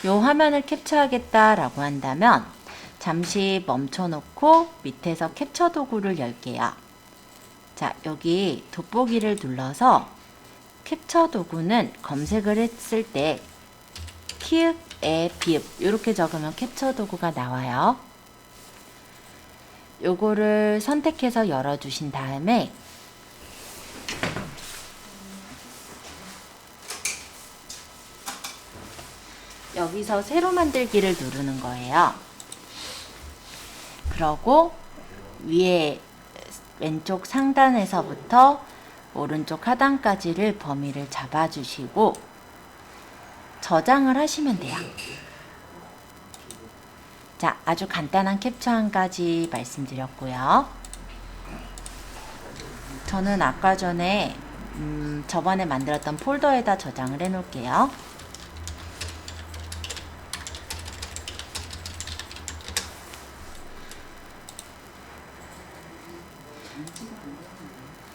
요 화면을 캡처하겠다라고 한다면 잠시 멈춰 놓고 밑에서 캡처 도구를 열게요. 자, 여기 돋보기를 눌러서 캡처 도구는 검색을 했을 때 키읔, 에, 비읍 이렇게 적으면 캡처 도구가 나와요. 요거를 선택해서 열어주신 다음에 여기서 새로 만들기를 누르는 거예요. 그러고 위에 왼쪽 상단에서부터 오른쪽 하단까지를 범위를 잡아주시고 저장을 하시면 돼요. 자, 아주 간단한 캡처 한 가지 말씀드렸고요. 저는 아까 전에 저번에 만들었던 폴더에다 저장을 해 놓을게요.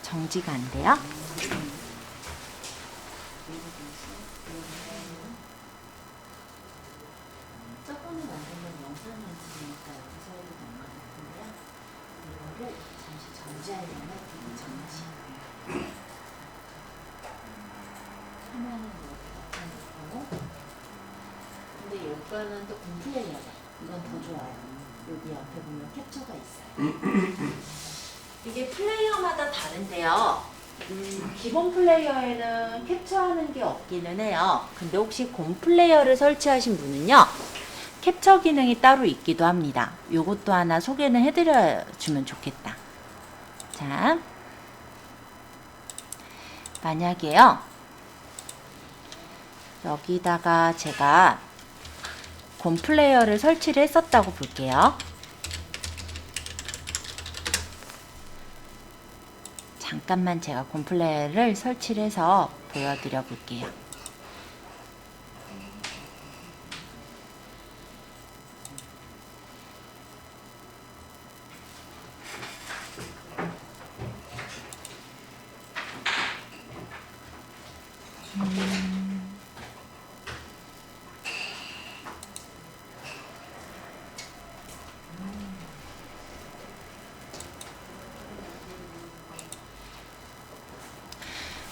정지가 안 돼요? 저번에 만든 건 영상이 있으니까 여기서 해도 될 것 같은데요. 이거를 잠시 정지하려면 정지. 화면을 이렇게 덮어놓고. 근데 요거는 또 곰플레이어다. 이건 더 좋아요. 여기 옆에 보면 캡처가 있어요. 이게 플레이어마다 다른데요. 기본 플레이어에는 캡처하는 게 없기는 해요. 근데 혹시 곰 플레이어를 설치하신 분은요, 캡처 기능이 따로 있기도 합니다. 요것도 하나 소개는 해드려주면 좋겠다. 자, 만약에요, 여기다가 제가 곰 플레이어를 설치를 했었다고 볼게요. 잠깐만 제가 곰 플레이어를 설치를 해서 보여드려 볼게요.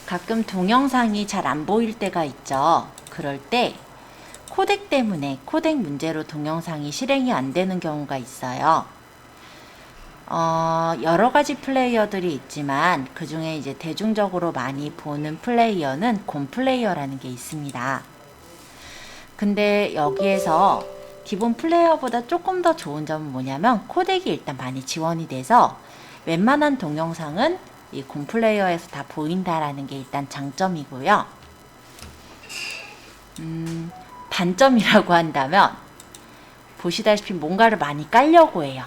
가끔 동영상이 잘 안 보일 때가 있죠. 그럴 때 코덱 때문에 코덱 문제로 동영상이 실행이 안 되는 경우가 있어요. 여러 가지 플레이어들이 있지만 그 중에 이제 대중적으로 많이 보는 플레이어는 곰 플레이어라는 게 있습니다. 근데 여기에서 기본 플레이어보다 조금 더 좋은 점은 뭐냐면 코덱이 일단 많이 지원이 돼서 웬만한 동영상은 이 곰 플레이어에서 다 보인다라는 게 일단 장점이고요. 단점이라고 한다면 보시다시피 뭔가를 많이 깔려고 해요.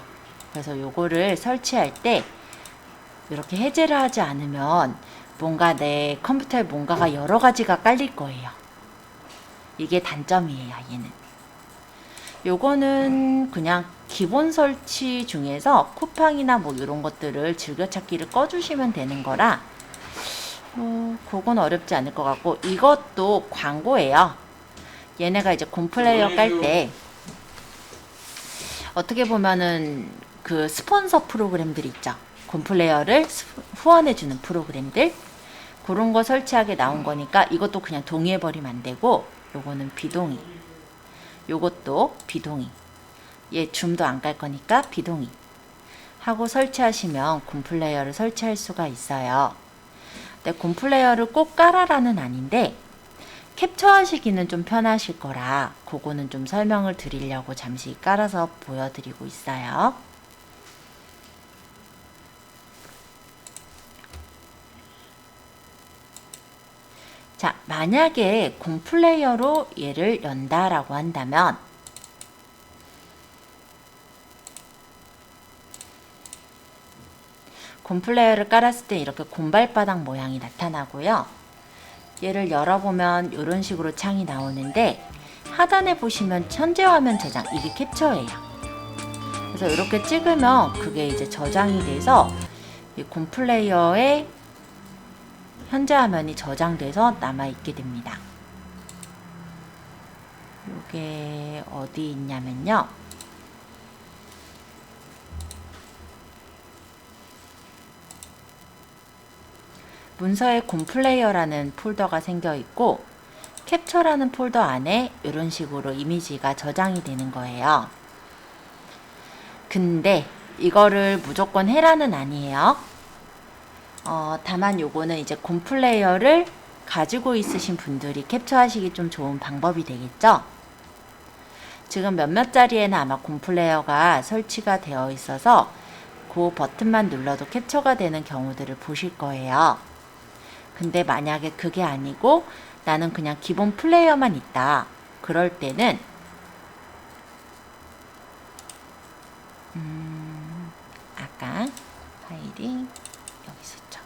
그래서 요거를 설치할 때 이렇게 해제를 하지 않으면 뭔가 내 컴퓨터에 뭔가가 여러 가지가 깔릴 거예요. 이게 단점이에요, 얘는. 요거는 그냥 기본 설치 중에서 쿠팡이나 뭐 이런 것들을 즐겨찾기를 꺼주시면 되는 거라 그건 어렵지 않을 것 같고, 이것도 광고예요. 얘네가 이제 곰 플레이어 깔 때 어떻게 보면은 그 스폰서 프로그램들이 있죠. 곰 플레이어를 후원해주는 프로그램들, 그런 거 설치하게 나온 거니까 이것도 그냥 동의해버리면 안 되고, 요거는 비동의, 요것도 비동의, 얘 줌도 안 깔 거니까 비동의 하고 설치하시면 곰 플레이어를 설치할 수가 있어요. 근데 곰 플레이어를 꼭 깔아라는 아닌데 캡처하시기는 좀 편하실 거라 그거는 좀 설명을 드리려고 잠시 깔아서 보여드리고 있어요. 자, 만약에 곰 플레이어로 얘를 연다라고 한다면 곰 플레이어를 깔았을 때 이렇게 곰발바닥 모양이 나타나고요. 얘를 열어보면 이런 식으로 창이 나오는데 하단에 보시면 현재 화면 저장, 이게 캡처예요. 그래서 이렇게 찍으면 그게 이제 저장이 돼서 이 곰 플레이어의 현재 화면이 저장돼서 남아있게 됩니다. 요게 어디 있냐면요. 문서에 곰플레이어라는 폴더가 생겨 있고 캡처라는 폴더 안에 이런 식으로 이미지가 저장이 되는 거예요. 근데 이거를 무조건 해라는 아니에요. 다만 요거는 이제 곰플레이어를 가지고 있으신 분들이 캡처하시기 좀 좋은 방법이 되겠죠. 지금 몇몇 자리에는 아마 곰플레이어가 설치가 되어 있어서 그 버튼만 눌러도 캡처가 되는 경우들을 보실 거예요. 근데 만약에 그게 아니고 나는 그냥 기본 플레이어만 있다. 그럴 때는 아까 파일이 여기 있었죠.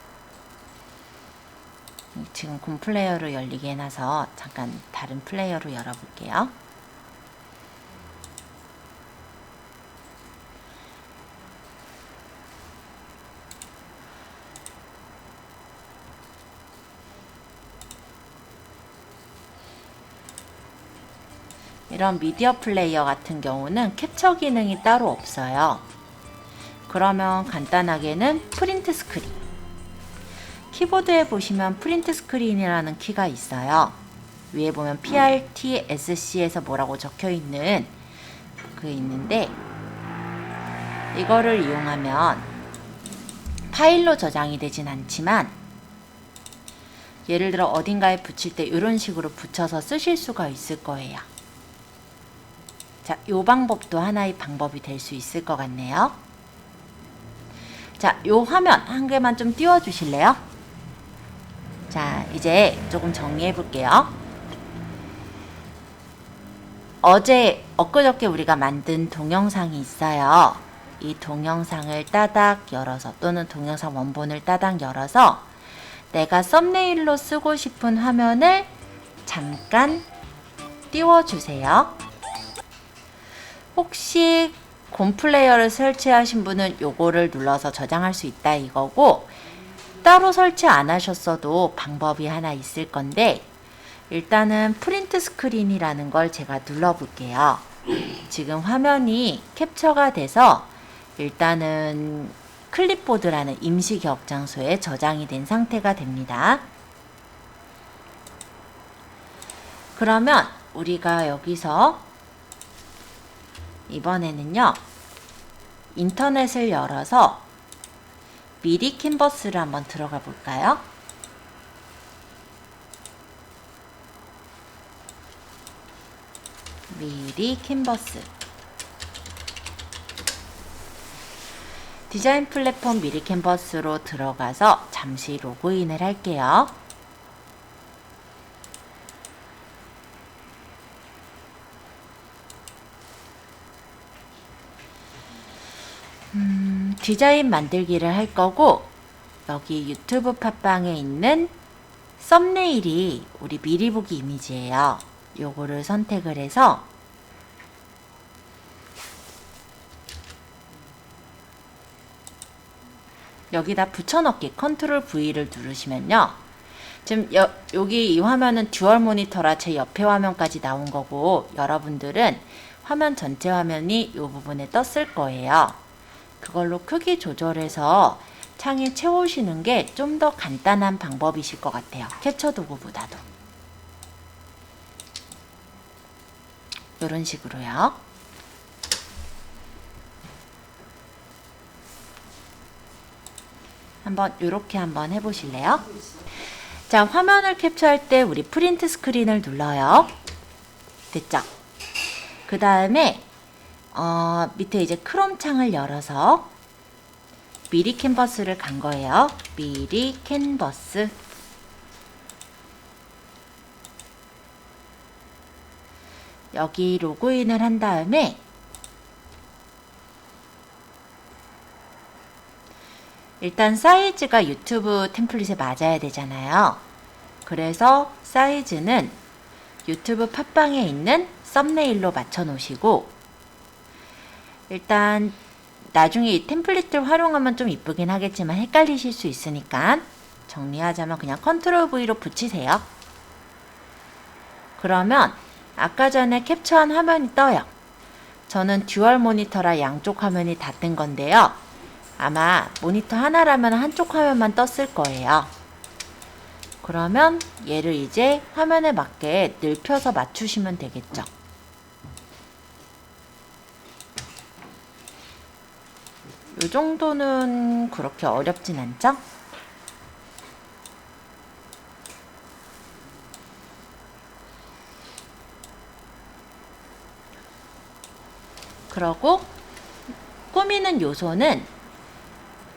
지금 곰플레이어로 열리게 해놔서 잠깐 다른 플레이어로 열어볼게요. 이런 미디어 플레이어 같은 경우는 캡처 기능이 따로 없어요. 그러면 간단하게는 프린트 스크린. 키보드에 보시면 프린트 스크린이라는 키가 있어요. 위에 보면 PRTSC에서 뭐라고 적혀 있는 그게 있는데 이거를 이용하면 파일로 저장이 되진 않지만 예를 들어 어딘가에 붙일 때 이런 식으로 붙여서 쓰실 수가 있을 거예요. 자, 요 방법도 하나의 방법이 될 수 있을 것 같네요. 자, 요 화면 한 개만 좀 띄워 주실래요? 자, 이제 조금 정리해 볼게요. 엊그저께 우리가 만든 동영상이 있어요. 이 동영상을 따닥 열어서 또는 동영상 원본을 따닥 열어서 내가 썸네일로 쓰고 싶은 화면을 잠깐 띄워주세요. 혹시 곰플레이어를 설치하신 분은 요거를 눌러서 저장할 수 있다 이거고 따로 설치 안 하셨어도 방법이 하나 있을 건데 일단은 프린트 스크린이라는 걸 제가 눌러 볼게요. 지금 화면이 캡처가 돼서 일단은 클립보드라는 임시 기억 장소에 저장이 된 상태가 됩니다. 그러면 우리가 여기서 이번에는요 인터넷을 열어서 미리 캔버스를 한번 들어가 볼까요? 미리 캔버스 디자인 플랫폼 미리 캔버스로 들어가서 잠시 로그인을 할게요. 디자인 만들기를 할 거고 여기 유튜브 팟빵에 있는 썸네일이 우리 미리 보기 이미지예요. 요거를 선택을 해서 여기다 붙여넣기 컨트롤 V를 누르시면요. 지금 여기 이 화면은 듀얼 모니터라 제 옆에 화면까지 나온 거고 여러분들은 화면 전체 화면이 이 부분에 떴을 거예요. 그걸로 크기 조절해서 창에 채우시는 게 좀 더 간단한 방법이실 것 같아요. 캡처 도구보다도. 이런 식으로요. 한번 이렇게 한번 해보실래요? 자, 화면을 캡처할 때 우리 프린트 스크린을 눌러요. 됐죠? 그 다음에 밑에 이제 크롬 창을 열어서 미리 캔버스를 간 거예요. 미리 캔버스. 여기 로그인을 한 다음에 일단 사이즈가 유튜브 템플릿에 맞아야 되잖아요. 그래서 사이즈는 유튜브 팟빵에 있는 썸네일로 맞춰 놓으시고 일단 나중에 이 템플릿을 활용하면 좀 이쁘긴 하겠지만 헷갈리실 수 있으니까 정리하자면 그냥 컨트롤 V로 붙이세요. 그러면 아까 전에 캡처한 화면이 떠요. 저는 듀얼 모니터라 양쪽 화면이 다 뜬 건데요. 아마 모니터 하나라면 한쪽 화면만 떴을 거예요. 그러면 얘를 이제 화면에 맞게 넓혀서 맞추시면 되겠죠. 이 정도는 그렇게 어렵진 않죠? 그러고 꾸미는 요소는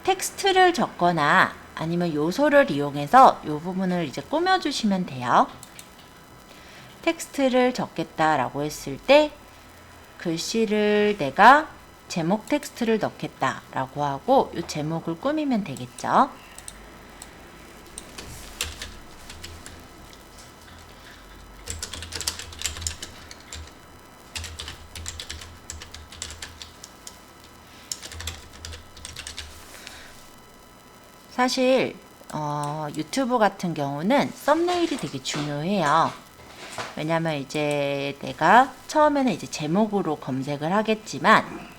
텍스트를 적거나 아니면 요소를 이용해서 이 부분을 이제 꾸며주시면 돼요. 텍스트를 적겠다라고 했을 때 글씨를 내가 제목 텍스트를 넣겠다라고 하고 이 제목을 꾸미면 되겠죠. 사실 유튜브 같은 경우는 썸네일이 되게 중요해요. 왜냐면 이제 내가 처음에는 이제 제목으로 검색을 하겠지만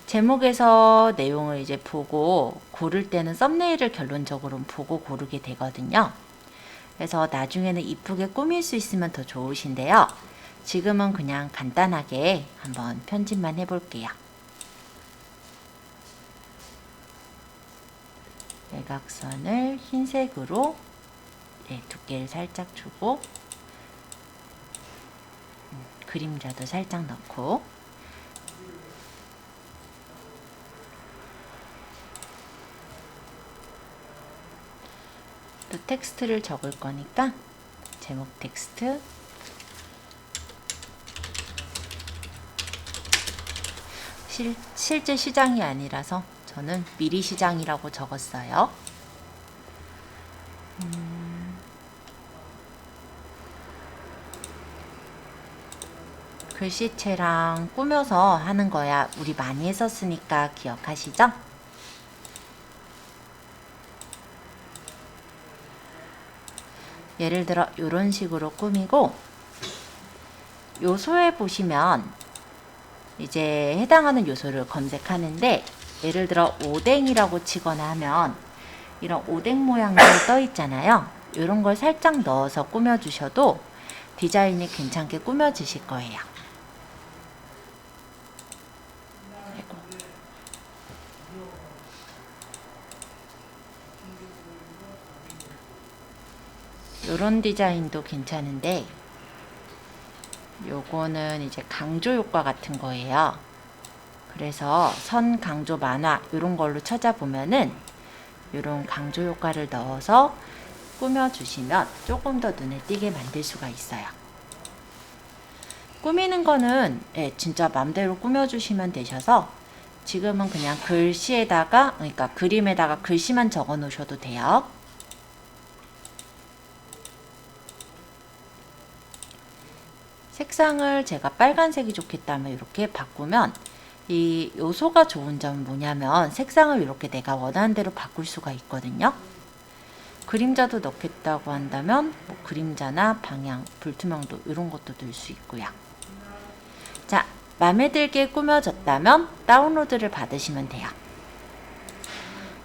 제목에서 내용을 이제 보고 고를 때는 썸네일을 결론적으로 보고 고르게 되거든요. 그래서 나중에는 이쁘게 꾸밀 수 있으면 더 좋으신데요. 지금은 그냥 간단하게 한번 편집만 해볼게요. 외곽선을 흰색으로 두께를 살짝 주고 그림자도 살짝 넣고 또 텍스트를 적을 거니까 제목 텍스트 실제 시장이 아니라서 저는 미리 시장이라고 적었어요. 글씨체랑 꾸며서 하는 거야. 우리 많이 했었으니까 기억하시죠? 예를 들어 이런 식으로 꾸미고 요소에 보시면 이제 해당하는 요소를 검색하는데 예를 들어 오뎅이라고 치거나 하면 이런 오뎅 모양으로 떠 있잖아요. 이런 걸 살짝 넣어서 꾸며주셔도 디자인이 괜찮게 꾸며지실 거예요. 이런 디자인도 괜찮은데 요거는 이제 강조 효과 같은 거예요. 그래서 선 강조 만화 이런 걸로 찾아보면은 이런 강조 효과를 넣어서 꾸며주시면 조금 더 눈에 띄게 만들 수가 있어요. 꾸미는 거는 진짜 맘대로 꾸며주시면 되셔서 지금은 그냥 글씨에다가 그러니까 그림에다가 글씨만 적어 놓으셔도 돼요. 색상을 제가 빨간색이 좋겠다면 이렇게 바꾸면 이 요소가 좋은 점은 뭐냐면 색상을 이렇게 내가 원하는 대로 바꿀 수가 있거든요. 그림자도 넣겠다고 한다면 뭐 그림자나 방향, 불투명도 이런 것도 넣을 수 있고요. 자, 마음에 들게 꾸며졌다면 다운로드를 받으시면 돼요.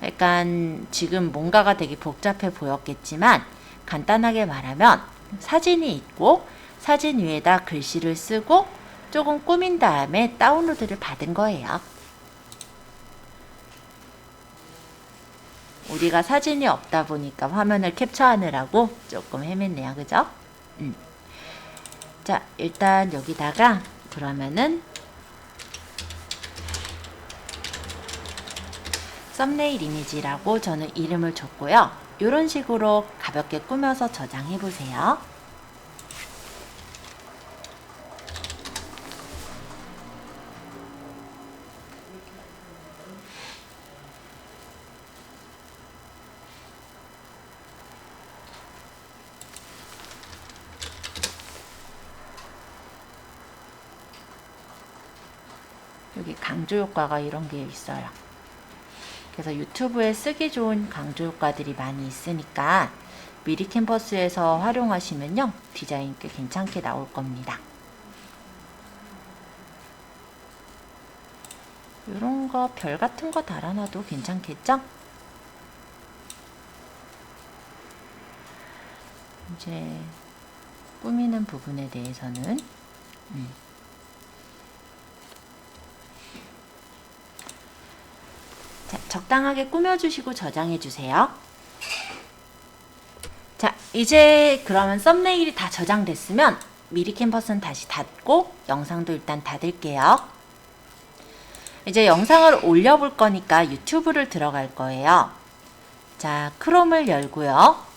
약간 지금 뭔가가 되게 복잡해 보였겠지만 간단하게 말하면 사진이 있고 사진 위에다 글씨를 쓰고 조금 꾸민 다음에 다운로드를 받은 거예요. 우리가 사진이 없다 보니까 화면을 캡처하느라고 조금 헤맸네요. 그죠? 자, 일단 여기다가 그러면은 썸네일 이미지라고 저는 이름을 줬고요. 이런 식으로 가볍게 꾸며서 저장해 보세요. 여기 강조 효과가 이런 게 있어요. 그래서 유튜브에 쓰기 좋은 강조 효과들이 많이 있으니까 미리 캔버스에서 활용하시면요 디자인 꽤 괜찮게 나올 겁니다. 이런 거 별 같은 거 달아놔도 괜찮겠죠? 이제 꾸미는 부분에 대해서는 자, 적당하게 꾸며주시고 저장해주세요. 자, 이제 그러면 썸네일이 다 저장됐으면 미리 캔버스는 다시 닫고 영상도 일단 닫을게요. 이제 영상을 올려볼 거니까 유튜브를 들어갈 거예요. 자, 크롬을 열고요.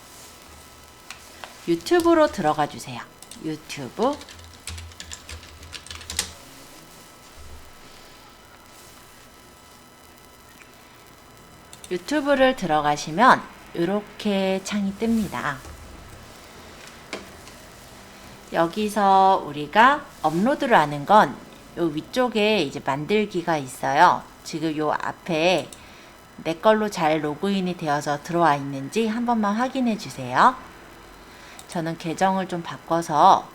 유튜브로 들어가 주세요. 유튜브. 유튜브를 들어가시면 이렇게 창이 뜹니다. 여기서 우리가 업로드를 하는 건 요 위쪽에 이제 만들기가 있어요. 지금 요 앞에 내 걸로 잘 로그인이 되어서 들어와 있는지 한 번만 확인해 주세요. 저는 계정을 좀 바꿔서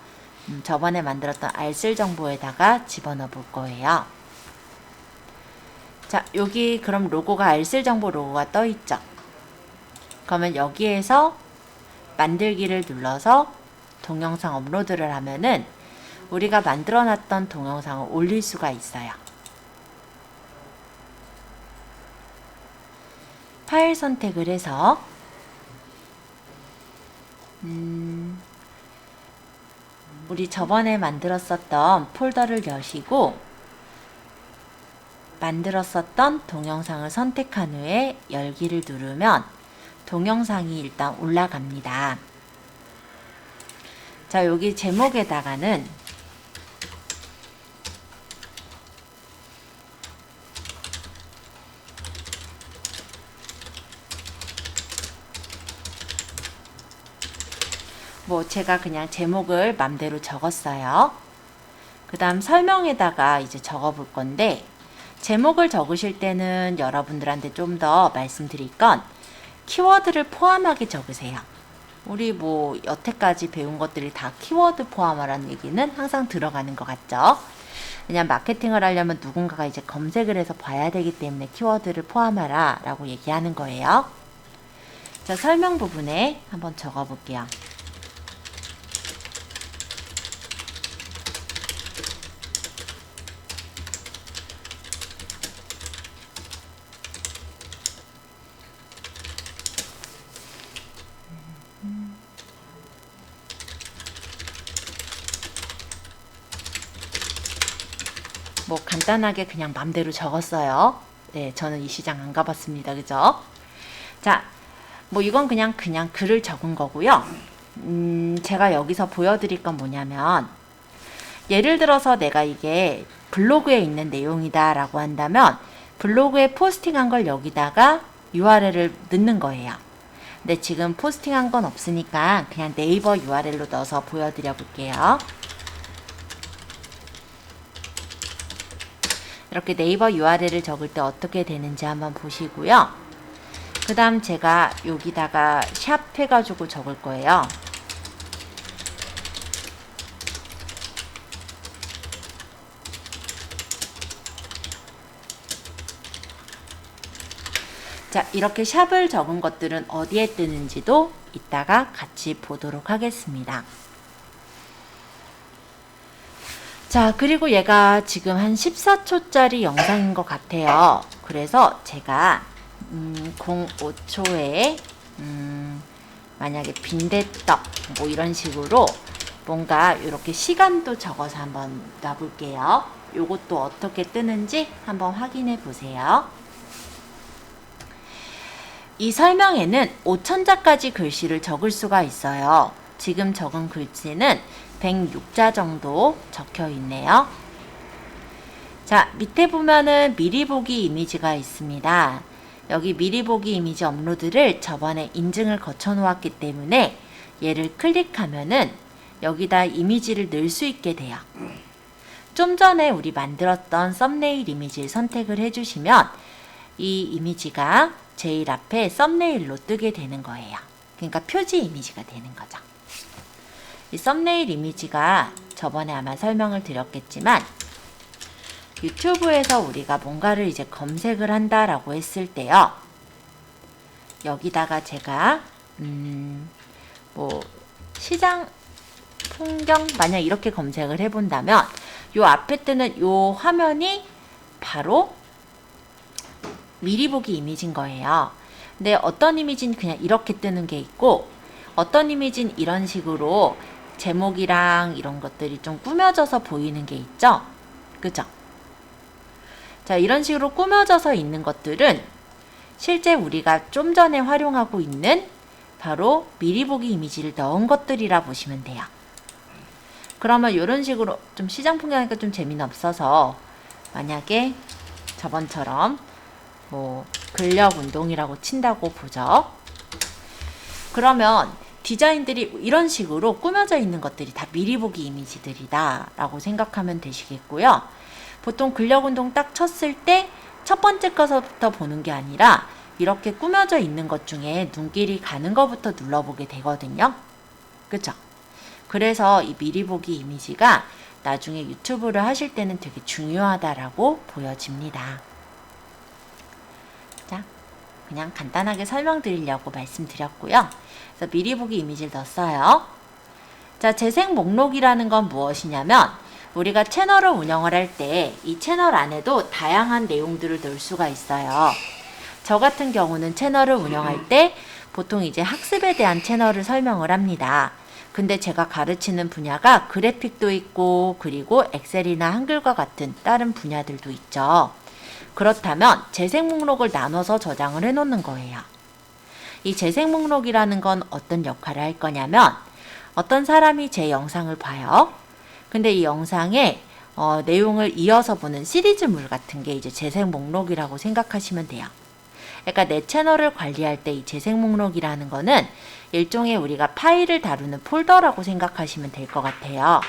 저번에 만들었던 알쓸 정보에다가 집어넣어 볼 거예요. 자, 여기 그럼 로고가 알쓸 정보 로고가 떠 있죠. 그러면 여기에서 만들기를 눌러서 동영상 업로드를 하면은 우리가 만들어 놨던 동영상을 올릴 수가 있어요. 파일 선택을 해서 우리 저번에 만들었었던 폴더를 여시고 만들었었던 동영상을 선택한 후에 열기를 누르면 동영상이 일단 올라갑니다. 자, 여기 제목에다가는 뭐 제가 그냥 제목을 맘대로 적었어요. 그 다음 설명에다가 이제 적어 볼 건데, 제목을 적으실 때는 여러분들한테 좀 더 말씀드릴 건 키워드를 포함하게 적으세요. 우리 뭐 여태까지 배운 것들이 다 키워드 포함하라는 얘기는 항상 들어가는 것 같죠? 그냥 마케팅을 하려면 누군가가 이제 검색을 해서 봐야 되기 때문에 키워드를 포함하라 라고 얘기하는 거예요. 자, 설명 부분에 한번 적어 볼게요. 뭐 간단하게 그냥 맘대로 적었어요. 네, 저는 이 시장 안 가봤습니다. 그죠? 자, 뭐 이건 그냥 글을 적은 거고요. 제가 여기서 보여드릴 건 뭐냐면, 예를 들어서 내가 이게 블로그에 있는 내용이다 라고 한다면 블로그에 포스팅한 걸 여기다가 URL을 넣는 거예요. 근데 지금 포스팅한 건 없으니까 그냥 네이버 URL로 넣어서 보여드려 볼게요. 이렇게 네이버 URL을 적을 때 어떻게 되는지 한번 보시고요. 그 다음 제가 여기다가 샵 해가지고 적을 거예요. 자, 이렇게 샵을 적은 것들은 어디에 뜨는지도 이따가 같이 보도록 하겠습니다. 자, 그리고 얘가 지금 한 14초짜리 영상인 것 같아요. 그래서 제가 05초에 만약에 빈대떡 뭐 이런 식으로 뭔가 이렇게 시간도 적어서 한번 놔볼게요. 요것도 어떻게 뜨는지 한번 확인해 보세요. 이 설명에는 5,000자까지 글씨를 적을 수가 있어요. 지금 적은 글씨는 106자 정도 적혀 있네요. 자, 밑에 보면은 미리 보기 이미지가 있습니다. 여기 미리 보기 이미지 업로드를 저번에 인증을 거쳐 놓았기 때문에 얘를 클릭하면은 여기다 이미지를 넣을 수 있게 돼요. 좀 전에 우리 만들었던 썸네일 이미지를 선택을 해주시면 이 이미지가 제일 앞에 썸네일로 뜨게 되는 거예요. 그러니까 표지 이미지가 되는 거죠. 이 썸네일 이미지가 저번에 아마 설명을 드렸겠지만 유튜브에서 우리가 뭔가를 이제 검색을 한다라고 했을 때요. 여기다가 제가 뭐 시장 풍경 만약 이렇게 검색을 해본다면 요 앞에 뜨는 요 화면이 바로 미리 보기 이미지인 거예요. 근데 어떤 이미지는 그냥 이렇게 뜨는 게 있고 어떤 이미지는 이런 식으로 제목이랑 이런 것들이 좀 꾸며져서 보이는 게 있죠. 그죠? 자, 이런 식으로 꾸며져서 있는 것들은 실제 우리가 좀 전에 활용하고 있는 바로 미리 보기 이미지를 넣은 것들이라 보시면 돼요. 그러면 이런 식으로 좀 시장 풍경하니까 좀 재미는 없어서 만약에 저번처럼 뭐 근력 운동이라고 친다고 보죠. 그러면 디자인들이 이런 식으로 꾸며져 있는 것들이 다 미리 보기 이미지들이다 라고 생각하면 되시겠고요. 보통 근력 운동 딱 쳤을 때 첫 번째 것부터 보는 게 아니라 이렇게 꾸며져 있는 것 중에 눈길이 가는 것부터 눌러보게 되거든요. 그쵸? 그래서 이 미리 보기 이미지가 나중에 유튜브를 하실 때는 되게 중요하다라고 보여집니다. 자, 그냥 간단하게 설명드리려고 말씀드렸고요. 그래서 미리 보기 이미지를 넣었어요. 자, 재생 목록이라는 건 무엇이냐면 우리가 채널을 운영을 할 때 이 채널 안에도 다양한 내용들을 넣을 수가 있어요. 저 같은 경우는 채널을 운영할 때 보통 이제 학습에 대한 채널을 설명을 합니다. 근데 제가 가르치는 분야가 그래픽도 있고 그리고 엑셀이나 한글과 같은 다른 분야들도 있죠. 그렇다면 재생 목록을 나눠서 저장을 해 놓는 거예요. 이 재생 목록이라는 건 어떤 역할을 할 거냐면 어떤 사람이 제 영상을 봐요. 근데 이 영상에 내용을 이어서 보는 시리즈물 같은 게 이제 재생 목록이라고 생각하시면 돼요. 그러니까 내 채널을 관리할 때 이 재생 목록이라는 거는 일종의 우리가 파일을 다루는 폴더라고 생각하시면 될 것 같아요.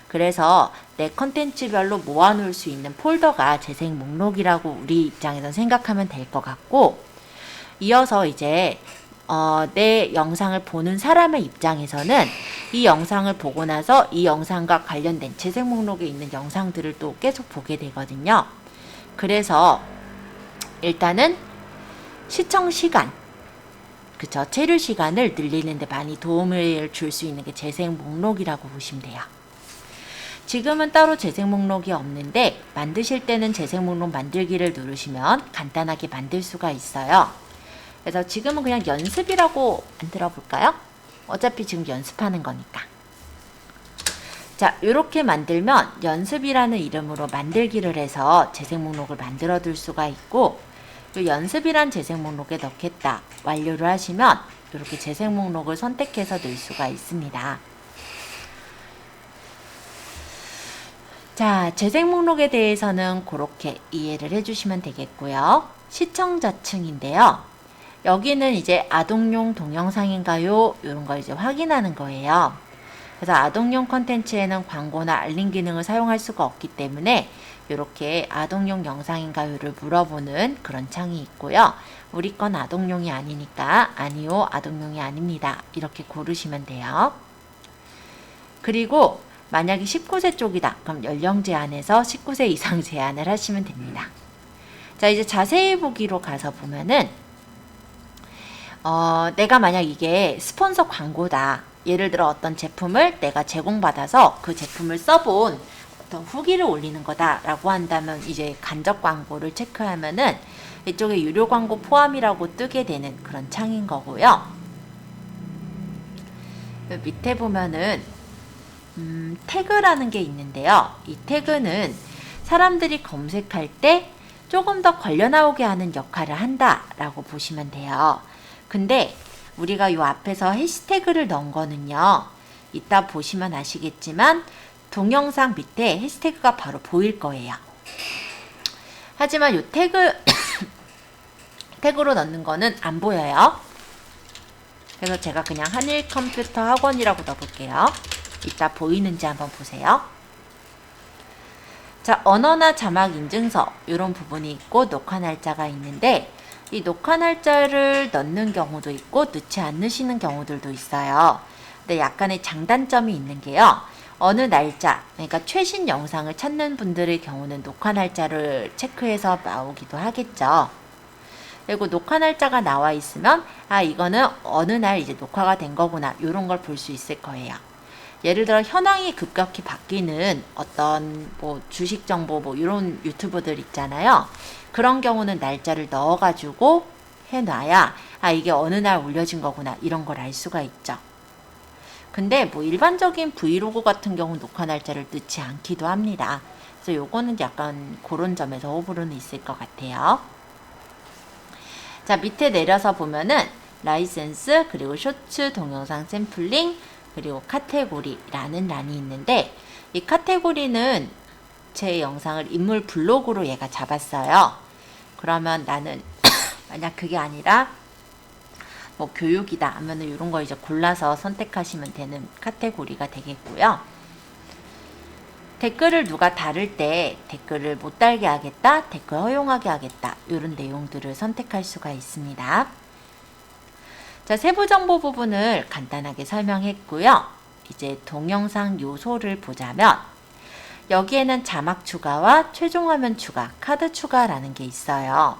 그래서 내 컨텐츠별로 모아놓을 수 있는 폴더가 재생 목록이라고 우리 입장에서 생각하면 될 것 같고, 이어서 이제 내 영상을 보는 사람의 입장에서는 이 영상을 보고 나서 이 영상과 관련된 재생 목록에 있는 영상들을 또 계속 보게 되거든요. 그래서 일단은 시청 시간, 그쵸? 체류 시간을 늘리는 데 많이 도움을 줄 수 있는 게 재생 목록이라고 보시면 돼요. 지금은 따로 재생 목록이 없는데 만드실 때는 재생 목록 만들기를 누르시면 간단하게 만들 수가 있어요. 그래서 지금은 그냥 연습이라고 만들어 볼까요? 어차피 지금 연습하는 거니까. 자, 이렇게 만들면 연습이라는 이름으로 만들기를 해서 재생 목록을 만들어 둘 수가 있고, 이 연습이란 재생 목록에 넣겠다 완료를 하시면 이렇게 재생 목록을 선택해서 넣을 수가 있습니다. 자, 재생 목록에 대해서는 그렇게 이해를 해주시면 되겠고요. 시청자층인데요. 여기는 이제 아동용 동영상인가요? 이런 걸 이제 확인하는 거예요. 그래서 아동용 컨텐츠에는 광고나 알림 기능을 사용할 수가 없기 때문에 이렇게 아동용 영상인가요를 물어보는 그런 창이 있고요. 우리 건 아동용이 아니니까 아니요, 아동용이 아닙니다. 이렇게 고르시면 돼요. 그리고 만약에 19세 쪽이다. 그럼 연령 제한에서 19세 이상 제한을 하시면 됩니다. 자, 이제 자세히 보기로 가서 보면은 내가 만약 이게 스폰서 광고다. 예를 들어 어떤 제품을 내가 제공받아서 그 제품을 써본 어떤 후기를 올리는 거다라고 한다면 이제 간접 광고를 체크하면은 이쪽에 유료 광고 포함이라고 뜨게 되는 그런 창인 거고요. 밑에 보면은 태그라는 게 있는데요. 이 태그는 사람들이 검색할 때 조금 더 걸려 나오게 하는 역할을 한다라고 보시면 돼요. 근데 우리가 요 앞에서 해시태그를 넣은 거는요. 이따 보시면 아시겠지만 동영상 밑에 해시태그가 바로 보일 거예요. 하지만 요 태그로 넣는 거는 안 보여요. 그래서 제가 그냥 한일 컴퓨터 학원이라고 넣어볼게요. 이따 보이는지 한번 보세요. 자, 언어나 자막 인증서 이런 부분이 있고 녹화 날짜가 있는데 이 녹화 날짜를 넣는 경우도 있고 넣지 않으시는 경우들도 있어요. 근데 약간의 장단점이 있는 게요. 어느 날짜, 그러니까 최신 영상을 찾는 분들의 경우는 녹화 날짜를 체크해서 나오기도 하겠죠. 그리고 녹화 날짜가 나와 있으면 이거는 어느 날 이제 녹화가 된 거구나, 이런 걸 볼 수 있을 거예요. 예를 들어 현황이 급격히 바뀌는 어떤 뭐 주식 정보 뭐 이런 유튜브들 있잖아요. 그런 경우는 날짜를 넣어가지고 해놔야 이게 어느 날 올려진 거구나, 이런 걸 알 수가 있죠. 근데 뭐 일반적인 브이로그 같은 경우 녹화 날짜를 넣지 않기도 합니다. 그래서 요거는 약간 그런 점에서 호불호는 있을 것 같아요. 자, 밑에 내려서 보면은 라이센스, 그리고 쇼츠, 동영상 샘플링, 그리고 카테고리라는 란이 있는데, 이 카테고리는 제 영상을 인물 블로그로 얘가 잡았어요. 그러면 나는 만약 그게 아니라 뭐 교육이다 하면은 이런 거 이제 골라서 선택하시면 되는 카테고리가 되겠고요. 댓글을 누가 다를 때 댓글을 못 달게 하겠다, 댓글 허용하게 하겠다, 이런 내용들을 선택할 수가 있습니다. 자, 세부 정보 부분을 간단하게 설명했고요. 이제 동영상 요소를 보자면 여기에는 자막 추가와 최종 화면 추가, 카드 추가라는 게 있어요.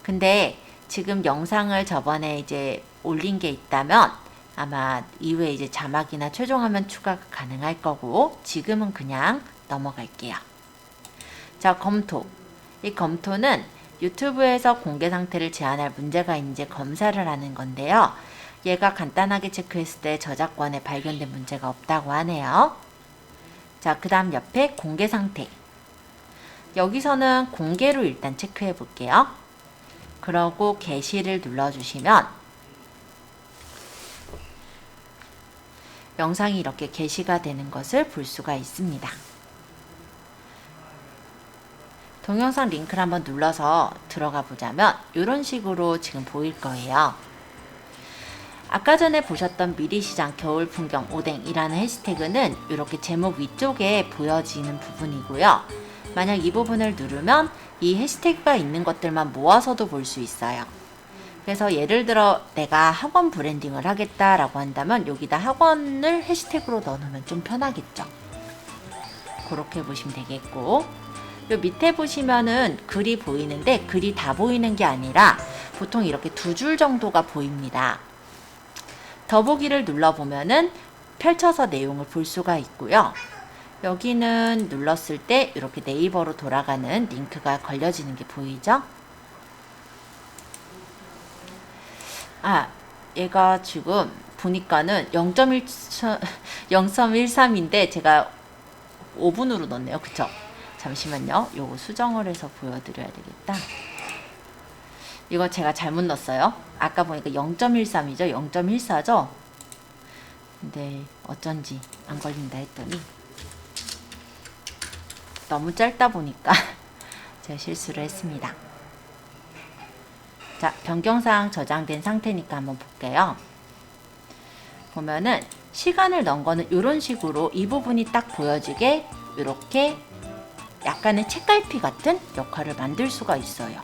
근데 지금 영상을 저번에 이제 올린 게 있다면 아마 이후에 이제 자막이나 최종 화면 추가가 가능할 거고, 지금은 그냥 넘어갈게요. 자, 검토. 이 검토는 유튜브에서 공개 상태를 제한할 문제가 있는지 검사를 하는 건데요. 얘가 간단하게 체크했을 때 저작권에 발견된 문제가 없다고 하네요. 자, 그 다음 옆에 공개 상태. 여기서는 공개로 일단 체크해 볼게요. 그러고 게시를 눌러주시면 영상이 이렇게 게시가 되는 것을 볼 수가 있습니다. 동영상 링크를 한번 눌러서 들어가 보자면 이런 식으로 지금 보일 거예요. 아까 전에 보셨던 미리시장 겨울 풍경 오뎅이라는 해시태그는 이렇게 제목 위쪽에 보여지는 부분이고요. 만약 이 부분을 누르면 이 해시태그가 있는 것들만 모아서도 볼 수 있어요. 그래서 예를 들어 내가 학원 브랜딩을 하겠다라고 한다면 여기다 학원을 해시태그로 넣어놓으면 좀 편하겠죠. 그렇게 보시면 되겠고, 요 밑에 보시면은 글이 보이는데 글이 다 보이는 게 아니라 보통 이렇게 2줄 정도가 보입니다. 더보기를 눌러보면은 펼쳐서 내용을 볼 수가 있고요. 여기는 눌렀을 때 이렇게 네이버로 돌아가는 링크가 걸려지는 게 보이죠? 얘가 지금 보니까는 0.13인데 제가 5분으로 넣었네요. 그쵸? 잠시만요. 요거 수정을 해서 보여드려야 되겠다. 이거 제가 잘못 넣었어요. 아까 보니까 0.13이죠? 0.14죠? 근데 어쩐지 안 걸린다 했더니 너무 짧다 보니까 제가 실수를 했습니다. 자, 변경사항 저장된 상태니까 한번 볼게요. 보면은 시간을 넣은 거는 이런 식으로 이 부분이 딱 보여지게 이렇게 약간의 책갈피 같은 역할을 만들 수가 있어요.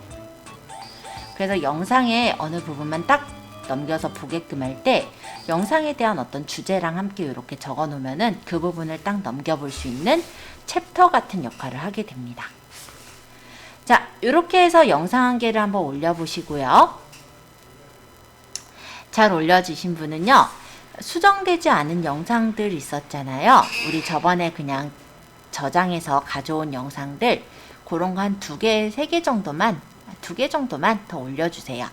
그래서 영상의 어느 부분만 딱 넘겨서 보게끔 할 때 영상에 대한 어떤 주제랑 함께 이렇게 적어 놓으면은 그 부분을 딱 넘겨볼 수 있는 챕터 같은 역할을 하게 됩니다. 자, 이렇게 해서 영상 한 개를 한번 올려보시고요. 잘 올려주신 분은요, 수정되지 않은 영상들 있었잖아요. 우리 저번에 그냥 저장해서 가져온 영상들, 그런 거 한 2개, 3개 정도만, 2개 정도만 더 올려주세요.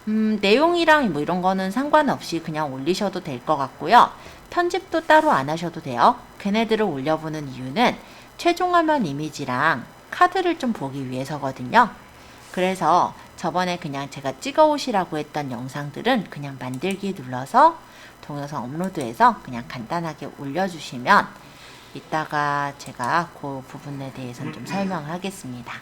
내용이랑 뭐 이런 거는 상관없이 그냥 올리셔도 될 것 같고요. 편집도 따로 안 하셔도 돼요. 걔네들을 올려보는 이유는 최종 화면 이미지랑 카드를 좀 보기 위해서거든요. 그래서 저번에 그냥 제가 찍어 오시라고 했던 영상들은 그냥 만들기 눌러서 동영상 업로드해서 그냥 간단하게 올려주시면 이따가 제가 그 부분에 대해서는 좀 설명을 하겠습니다.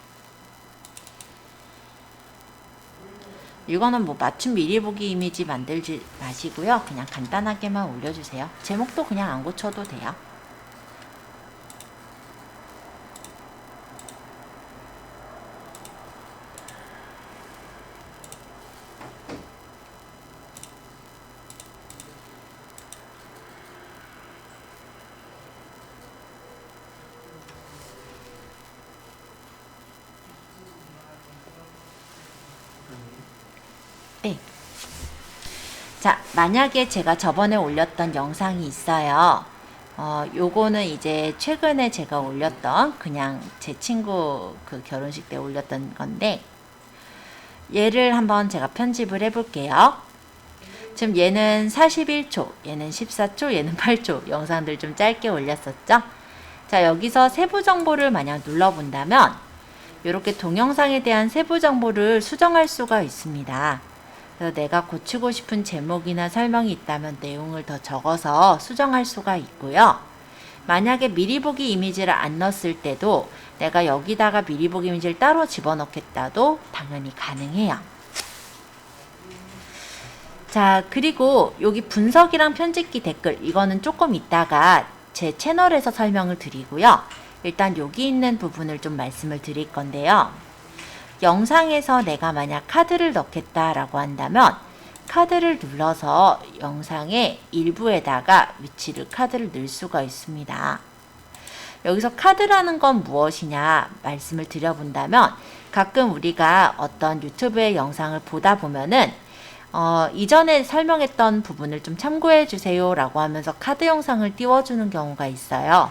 이거는 뭐 맞춤 미리 보기 이미지 만들지 마시고요. 그냥 간단하게만 올려주세요. 제목도 그냥 안 고쳐도 돼요. 자, 만약에 제가 저번에 올렸던 영상이 있어요. 요거는 이제 최근에 제가 올렸던 그냥 제 친구 그 결혼식 때 올렸던 건데, 얘를 한번 제가 편집을 해볼게요. 지금 얘는 41초, 얘는 14초, 얘는 8초 영상들 좀 짧게 올렸었죠. 자, 여기서 세부 정보를 만약 눌러본다면 이렇게 동영상에 대한 세부 정보를 수정할 수가 있습니다. 그래서 내가 고치고 싶은 제목이나 설명이 있다면 내용을 더 적어서 수정할 수가 있고요. 만약에 미리 보기 이미지를 안 넣었을 때도 내가 여기다가 미리 보기 이미지를 따로 집어넣겠다도 당연히 가능해요. 자, 그리고 여기 분석이랑 편집기 댓글, 이거는 조금 이따가 제 채널에서 설명을 드리고요. 일단 여기 있는 부분을 좀 말씀을 드릴 건데요. 영상에서 내가 만약 카드를 넣겠다라고 한다면 카드를 눌러서 영상의 일부에다가 위치를 카드를 넣을 수가 있습니다. 여기서 카드라는 건 무엇이냐 말씀을 드려본다면, 가끔 우리가 어떤 유튜브의 영상을 보다 보면은 이전에 설명했던 부분을 좀 참고해 주세요 라고 하면서 카드 영상을 띄워주는 경우가 있어요.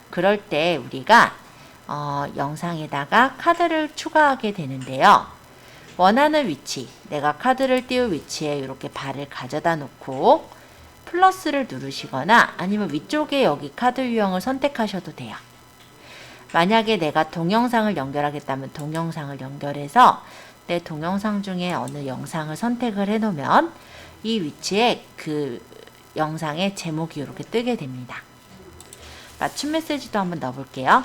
그럴 때 우리가 영상에다가 카드를 추가하게 되는데요. 원하는 위치, 내가 카드를 띄울 위치에 이렇게 발을 가져다 놓고 플러스를 누르시거나 아니면 위쪽에 여기 카드 유형을 선택하셔도 돼요. 만약에 내가 동영상을 연결하겠다면 동영상을 연결해서 내 동영상 중에 어느 영상을 선택을 해 놓으면 이 위치에 그 영상의 제목이 이렇게 뜨게 됩니다. 맞춤 메시지도 한번 넣어볼게요.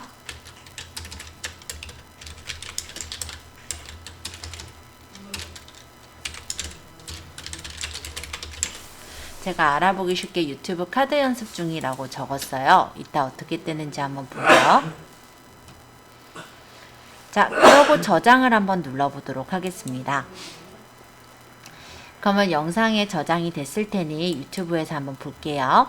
제가 알아보기 쉽게 유튜브 카드 연습 중이라고 적었어요. 이따 어떻게 뜨는지 한번 보고요. 자, 그러고 저장을 한번 눌러보도록 하겠습니다. 그러면 영상에 저장이 됐을 테니 유튜브에서 한번 볼게요.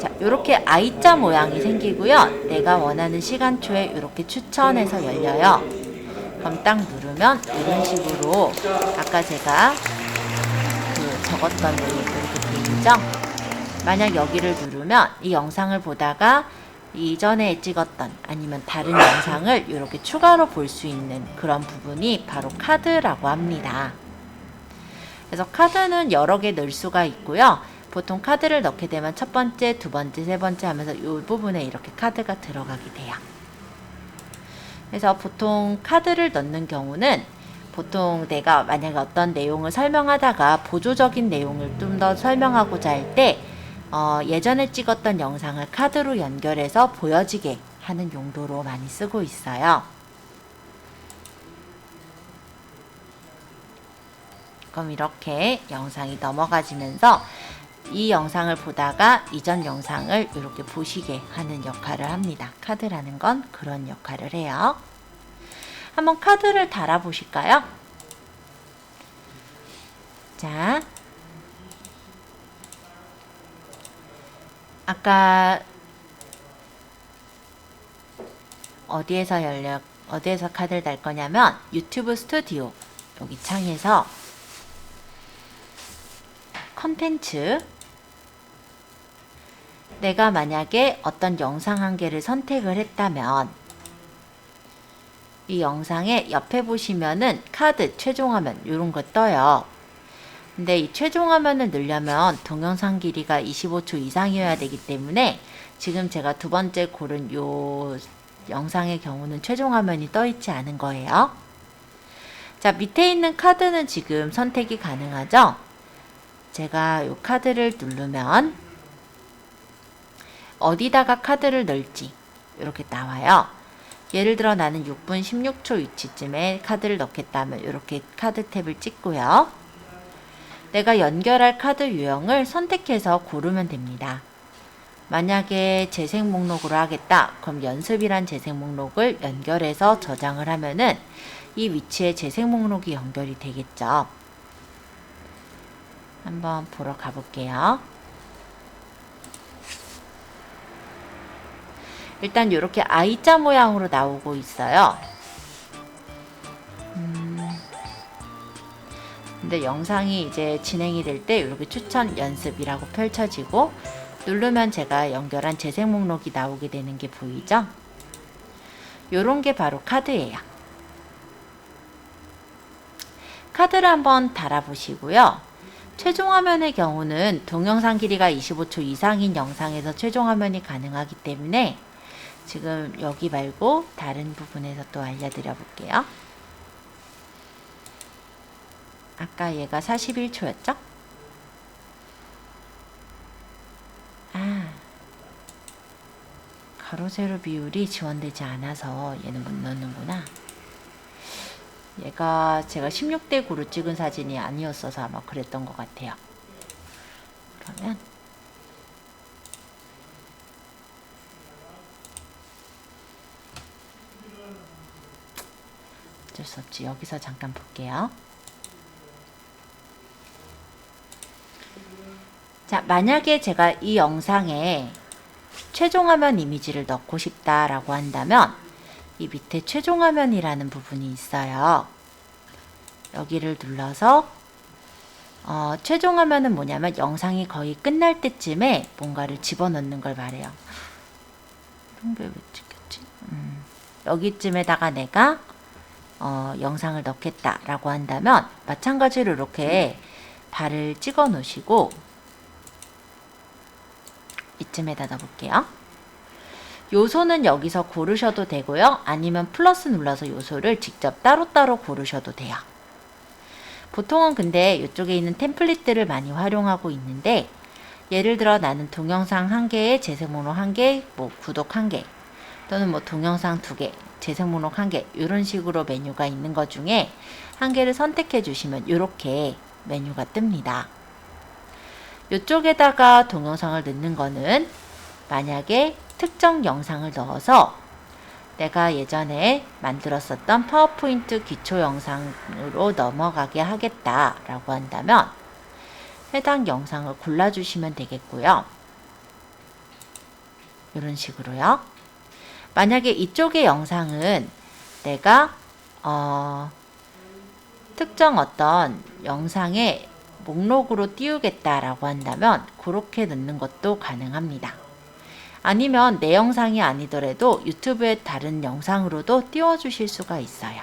자, 이렇게 I자 모양이 생기고요. 내가 원하는 시간초에 이렇게 추천해서 열려요. 그럼 딱 누르면 이런 식으로 아까 제가 적었던 내용이 이렇게 보이죠? 만약 여기를 누르면 이 영상을 보다가 이전에 찍었던 아니면 다른 영상을 이렇게 추가로 볼 수 있는 그런 부분이 바로 카드라고 합니다. 그래서 카드는 여러 개 넣을 수가 있고요. 보통 카드를 넣게 되면 첫 번째, 두 번째, 세 번째 하면서 이 부분에 이렇게 카드가 들어가게 돼요. 그래서 보통 카드를 넣는 경우는 보통 내가 만약에 어떤 내용을 설명하다가 보조적인 내용을 좀 더 설명하고자 할 때 예전에 찍었던 영상을 카드로 연결해서 보여지게 하는 용도로 많이 쓰고 있어요. 그럼 이렇게 영상이 넘어가지면서 이 영상을 보다가 이전 영상을 이렇게 보시게 하는 역할을 합니다. 카드라는 건 그런 역할을 해요. 한번 카드를 달아 보실까요? 자, 아까 어디에서 카드를 달 거냐면 유튜브 스튜디오 여기 창에서 컨텐츠, 내가 만약에 어떤 영상 한 개를 선택을 했다면 이 영상의 옆에 보시면은 카드 최종 화면 이런 거 떠요. 근데 이 최종 화면을 넣으려면 동영상 길이가 25초 이상이어야 되기 때문에 지금 제가 두 번째 고른 요 영상의 경우는 최종 화면이 떠 있지 않은 거예요. 자, 밑에 있는 카드는 지금 선택이 가능하죠? 제가 요 카드를 누르면 어디다가 카드를 넣을지 이렇게 나와요. 예를 들어 나는 6분 16초 위치쯤에 카드를 넣겠다면 이렇게 카드 탭을 찍고요. 내가 연결할 카드 유형을 선택해서 고르면 됩니다. 만약에 재생 목록으로 하겠다. 그럼 연습이란 재생 목록을 연결해서 저장을 하면은 이 위치에 재생 목록이 연결이 되겠죠. 한번 보러 가볼게요. 일단 이렇게 I자 모양으로 나오고 있어요. 근데 영상이 이제 진행이 될 때 이렇게 추천 연습이라고 펼쳐지고 누르면 제가 연결한 재생 목록이 나오게 되는 게 보이죠? 요런 게 바로 카드예요. 카드를 한번 달아보시고요. 최종 화면의 경우는 동영상 길이가 25초 이상인 영상에서 최종 화면이 가능하기 때문에 지금 여기 말고 다른 부분에서 또 알려드려 볼게요. 아까 얘가 41초였죠? 가로 세로 비율이 지원되지 않아서 얘는 못 넣는구나. 얘가 제가 16대 9로 찍은 사진이 아니었어서 아마 그랬던 것 같아요. 그러면 어쩔 수 없지. 여기서 잠깐 볼게요. 자, 만약에 제가 이 영상에 최종 화면 이미지를 넣고 싶다라고 한다면 이 밑에 최종 화면이라는 부분이 있어요. 여기를 눌러서 최종 화면은 뭐냐면 영상이 거의 끝날 때쯤에 뭔가를 집어넣는 걸 말해요. 이런 게 왜 찍혔지? 여기쯤에다가 내가 영상을 넣겠다라고 한다면 마찬가지로 이렇게 발을 찍어 놓으시고 이쯤에다 넣어볼게요. 요소는 여기서 고르셔도 되고요. 아니면 플러스 눌러서 요소를 직접 따로따로 고르셔도 돼요. 보통은 근데 이쪽에 있는 템플릿들을 많이 활용하고 있는데 예를 들어 나는 동영상 1개에 재생 목록 1개, 뭐 구독 1개 또는 뭐 동영상 2개, 재생 목록 1개 이런 식으로 메뉴가 있는 것 중에 1개를 선택해 주시면 이렇게 메뉴가 뜹니다. 이쪽에다가 동영상을 넣는 거는 만약에 특정 영상을 넣어서 내가 예전에 만들었었던 파워포인트 기초 영상으로 넘어가게 하겠다라고 한다면 해당 영상을 골라주시면 되겠고요. 이런 식으로요. 만약에 이쪽의 영상은 내가 특정 어떤 영상에 목록으로 띄우겠다라고 한다면 그렇게 넣는 것도 가능합니다. 아니면 내 영상이 아니더라도 유튜브의 다른 영상으로도 띄워주실 수가 있어요.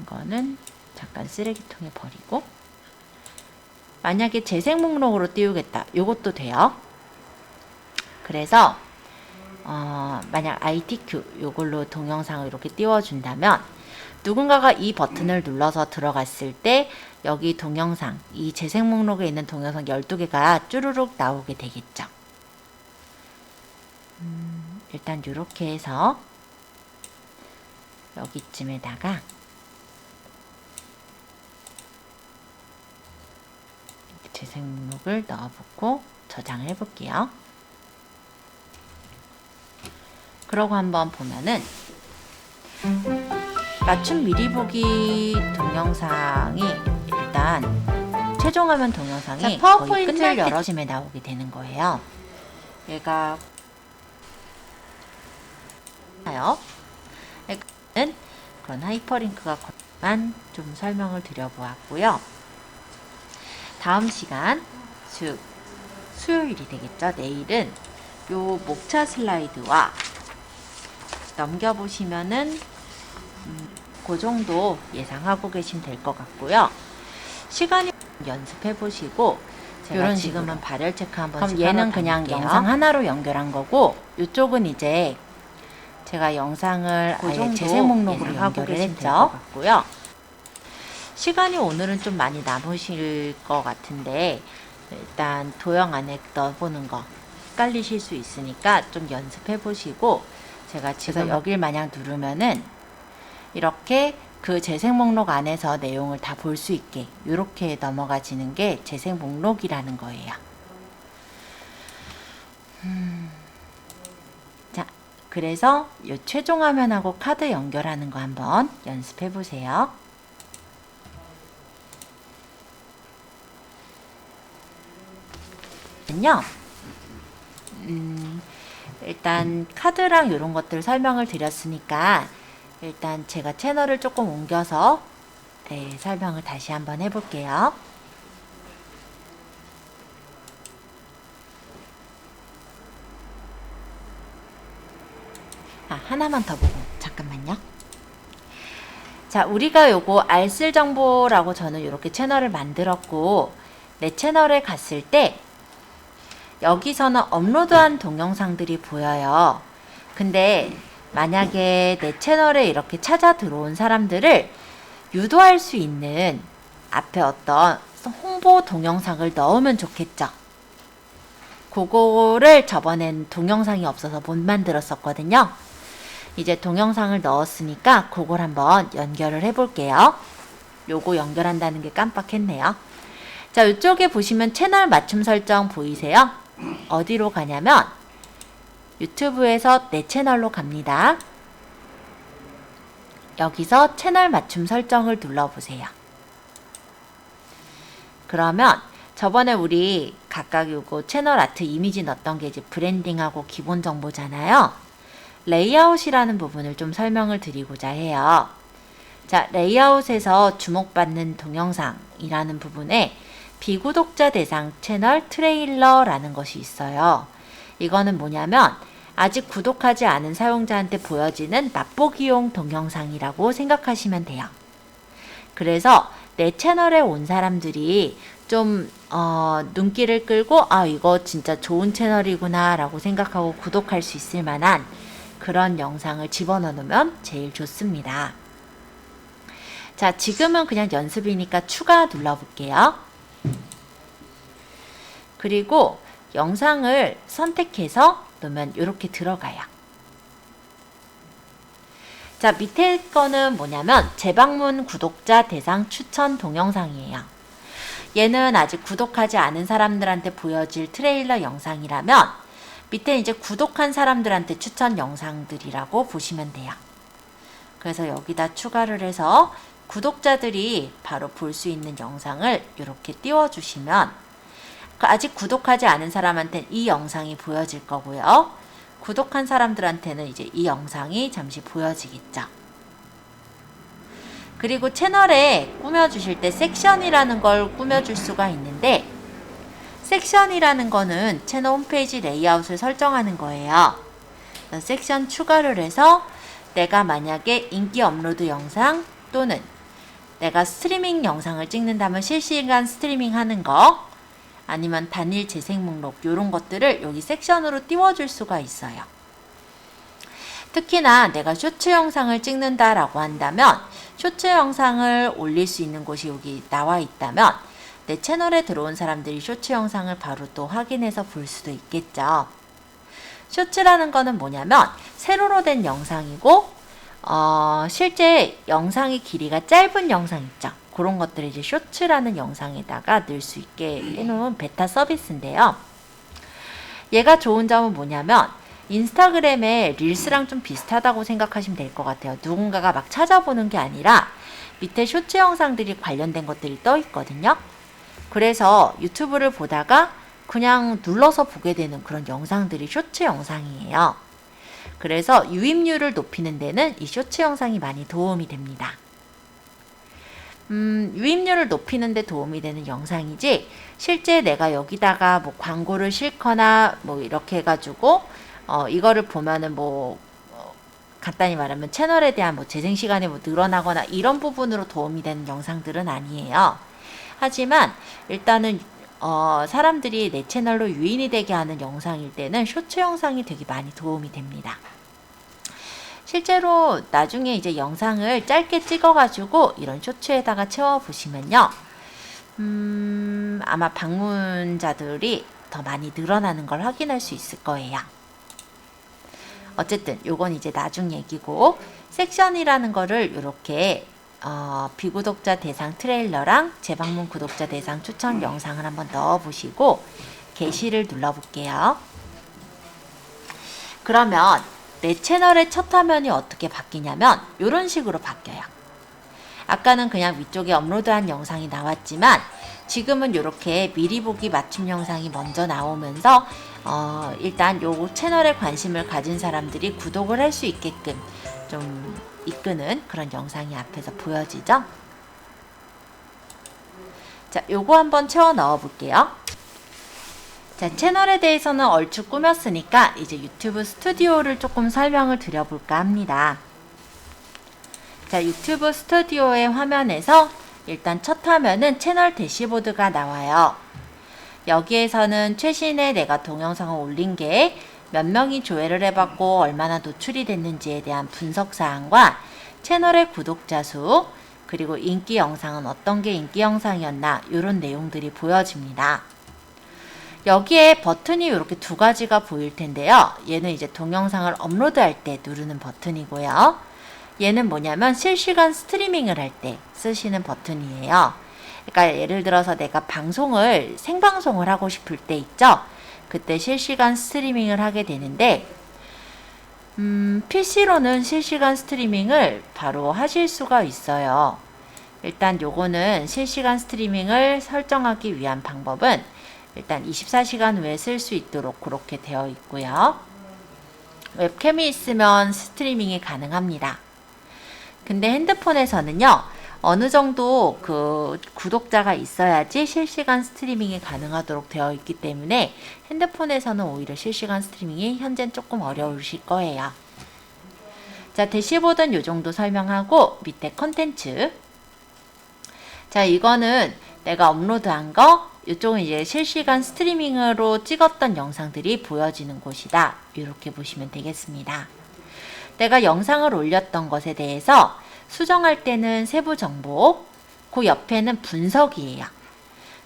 이거는 잠깐 쓰레기통에 버리고 만약에 재생 목록으로 띄우겠다. 이것도 돼요. 그래서 만약 ITQ 이걸로 동영상을 이렇게 띄워준다면 누군가가 이 버튼을 눌러서 들어갔을 때 여기 동영상, 이 재생 목록에 있는 동영상 12개가 쭈루룩 나오게 되겠죠. 일단 이렇게 해서 여기쯤에다가 재생 목록을 넣어보고 저장을 해볼게요. 그러고 한번 보면은 맞춤 미리 보기 동영상이 일단 최종 화면 동영상이 거의 끝날 때쯤에 나오게 되는 거예요. 얘가 그런 하이퍼링크가 만 좀 설명을 드려보았고요. 다음 시간 즉 수요일이 되겠죠. 내일은 요 목차 슬라이드와 넘겨보시면은 그 정도 예상하고 계시면 될 것 같고요. 시간이 연습해 보시고 제가 지금은 발열 체크 한번 그럼 얘는 그냥 영상 하나로 연결한 거고 이쪽은 이제 제가 영상을 아예 재생 목록으로 연결을 했죠. 같고요. 시간이 오늘은 좀 많이 남으실 것 같은데 일단 도형 안에 넣어보는 거 헷갈리실 수 있으니까 좀 연습해 보시고 제가 지금 여길 마냥 누르면은 이렇게 그 재생 목록 안에서 내용을 다 볼 수 있게 이렇게 넘어가지는 게 재생 목록이라는 거예요. 자, 그래서 이 최종 화면하고 카드 연결하는 거 한번 연습해 보세요. 일단 카드랑 이런 것들 설명을 드렸으니까 일단 제가 채널을 조금 옮겨서 네, 설명을 다시 한번 해볼게요. 하나만 더 보고 잠깐만요. 자, 우리가 요거 알쓸 정보라고 저는 이렇게 채널을 만들었고, 내 채널에 갔을 때 여기서는 업로드한 동영상들이 보여요. 근데 만약에 내 채널에 이렇게 찾아 들어온 사람들을 유도할 수 있는 앞에 어떤 홍보 동영상을 넣으면 좋겠죠. 그거를 저번엔 동영상이 없어서 못 만들었었거든요. 이제 동영상을 넣었으니까 그걸 한번 연결을 해볼게요. 요거 연결한다는 게 깜빡했네요. 자, 이쪽에 보시면 채널 맞춤 설정 보이세요? 어디로 가냐면 유튜브에서 내 채널로 갑니다. 여기서 채널 맞춤 설정을 눌러보세요. 그러면 저번에 우리 각각 요거 채널 아트 이미지 넣었던 게 이제 브랜딩하고 기본 정보잖아요. 레이아웃이라는 부분을 좀 설명을 드리고자 해요. 자, 레이아웃에서 주목받는 동영상이라는 부분에 비구독자 대상 채널 트레일러라는 것이 있어요. 이거는 뭐냐면 아직 구독하지 않은 사용자한테 보여지는 맛보기용 동영상이라고 생각하시면 돼요. 그래서 내 채널에 온 사람들이 좀 눈길을 끌고 이거 진짜 좋은 채널이구나 라고 생각하고 구독할 수 있을 만한 그런 영상을 집어넣어 놓으면 제일 좋습니다. 자, 지금은 그냥 연습이니까 추가 눌러볼게요. 그리고 영상을 선택해서 넣으면 이렇게 들어가요. 자, 밑에 거는 뭐냐면 재방문 구독자 대상 추천 동영상이에요. 얘는 아직 구독하지 않은 사람들한테 보여질 트레일러 영상이라면 밑에 이제 구독한 사람들한테 추천 영상들이라고 보시면 돼요. 그래서 여기다 추가를 해서 구독자들이 바로 볼 수 있는 영상을 이렇게 띄워주시면 아직 구독하지 않은 사람한테는 이 영상이 보여질 거고요. 구독한 사람들한테는 이제 이 영상이 잠시 보여지겠죠. 그리고 채널에 꾸며주실 때 섹션이라는 걸 꾸며줄 수가 있는데 섹션이라는 거는 채널 홈페이지 레이아웃을 설정하는 거예요. 섹션 추가를 해서 내가 만약에 인기 업로드 영상 또는 내가 스트리밍 영상을 찍는다면 실시간 스트리밍 하는 거 아니면 단일 재생 목록 이런 것들을 여기 섹션으로 띄워줄 수가 있어요. 특히나 내가 쇼츠 영상을 찍는다라고 한다면 쇼츠 영상을 올릴 수 있는 곳이 여기 나와 있다면 내 채널에 들어온 사람들이 쇼츠 영상을 바로 또 확인해서 볼 수도 있겠죠. 쇼츠라는 거는 뭐냐면 세로로 된 영상이고 실제 영상의 길이가 짧은 영상 있죠. 그런 것들을 이제 쇼츠라는 영상에다가 넣을 수 있게 해놓은 베타 서비스인데요. 얘가 좋은 점은 뭐냐면 인스타그램의 릴스랑 좀 비슷하다고 생각하시면 될 것 같아요. 누군가가 막 찾아보는 게 아니라 밑에 쇼츠 영상들이 관련된 것들이 떠 있거든요. 그래서 유튜브를 보다가 그냥 눌러서 보게 되는 그런 영상들이 쇼츠 영상이에요. 그래서 유입률을 높이는 데는 이 쇼츠 영상이 많이 도움이 됩니다. 유입률을 높이는 데 도움이 되는 영상이지 실제 내가 여기다가 뭐 광고를 싣거나 뭐 이렇게 해가지고 이거를 보면은 간단히 말하면 채널에 대한 재생 시간이 늘어나거나 이런 부분으로 도움이 되는 영상들은 아니에요. 하지만 일단은 사람들이 내 채널로 유인이 되게 하는 영상일 때는 쇼츠 영상이 되게 많이 도움이 됩니다. 실제로 나중에 이제 영상을 짧게 찍어가지고 이런 쇼츠에다가 채워보시면요. 아마 방문자들이 더 많이 늘어나는 걸 확인할 수 있을 거예요. 어쨌든 요건 이제 나중 얘기고 섹션이라는 거를 이렇게 비구독자 대상 트레일러랑 재방문 구독자 대상 추천 영상을 한번 넣어보시고 게시를 눌러볼게요. 그러면 내 채널의 첫 화면이 어떻게 바뀌냐면 이런 식으로 바뀌어요. 아까는 그냥 위쪽에 업로드한 영상이 나왔지만 지금은 이렇게 미리 보기 맞춤 영상이 먼저 나오면서 일단 요 채널에 관심을 가진 사람들이 구독을 할 수 있게끔 좀 이끄는 그런 영상이 앞에서 보여지죠. 자, 요거 한번 채워 넣어 볼게요. 자, 채널에 대해서는 얼추 꾸몄으니까 이제 유튜브 스튜디오를 조금 설명을 드려볼까 합니다. 자, 유튜브 스튜디오의 화면에서 일단 첫 화면은 채널 대시보드가 나와요. 여기에서는 최신에 내가 동영상을 올린 게 몇 명이 조회를 해봤고 얼마나 노출이 됐는지에 대한 분석사항과 채널의 구독자 수, 그리고 인기 영상은 어떤 게 인기 영상이었나 이런 내용들이 보여집니다. 여기에 버튼이 이렇게 두 가지가 보일 텐데요. 얘는 이제 동영상을 업로드할 때 누르는 버튼이고요. 얘는 뭐냐면 실시간 스트리밍을 할 때 쓰시는 버튼이에요. 그러니까 예를 들어서 내가 생방송을 하고 싶을 때 있죠. 그때 실시간 스트리밍을 하게 되는데 PC로는 실시간 스트리밍을 바로 하실 수가 있어요. 일단 요거는 실시간 스트리밍을 설정하기 위한 방법은 일단 24시간 후에 쓸 수 있도록 그렇게 되어 있고요. 웹캠이 있으면 스트리밍이 가능합니다. 근데 핸드폰에서는요, 어느 정도 그 구독자가 있어야지 실시간 스트리밍이 가능하도록 되어 있기 때문에 핸드폰에서는 오히려 실시간 스트리밍이 현재는 조금 어려우실 거예요. 자, 대시보드는 요 정도 설명하고 밑에 컨텐츠. 자, 이거는 내가 업로드한 거, 이쪽은 이제 실시간 스트리밍으로 찍었던 영상들이 보여지는 곳이다. 이렇게 보시면 되겠습니다. 내가 영상을 올렸던 것에 대해서 수정할 때는 세부 정보, 그 옆에는 분석이에요.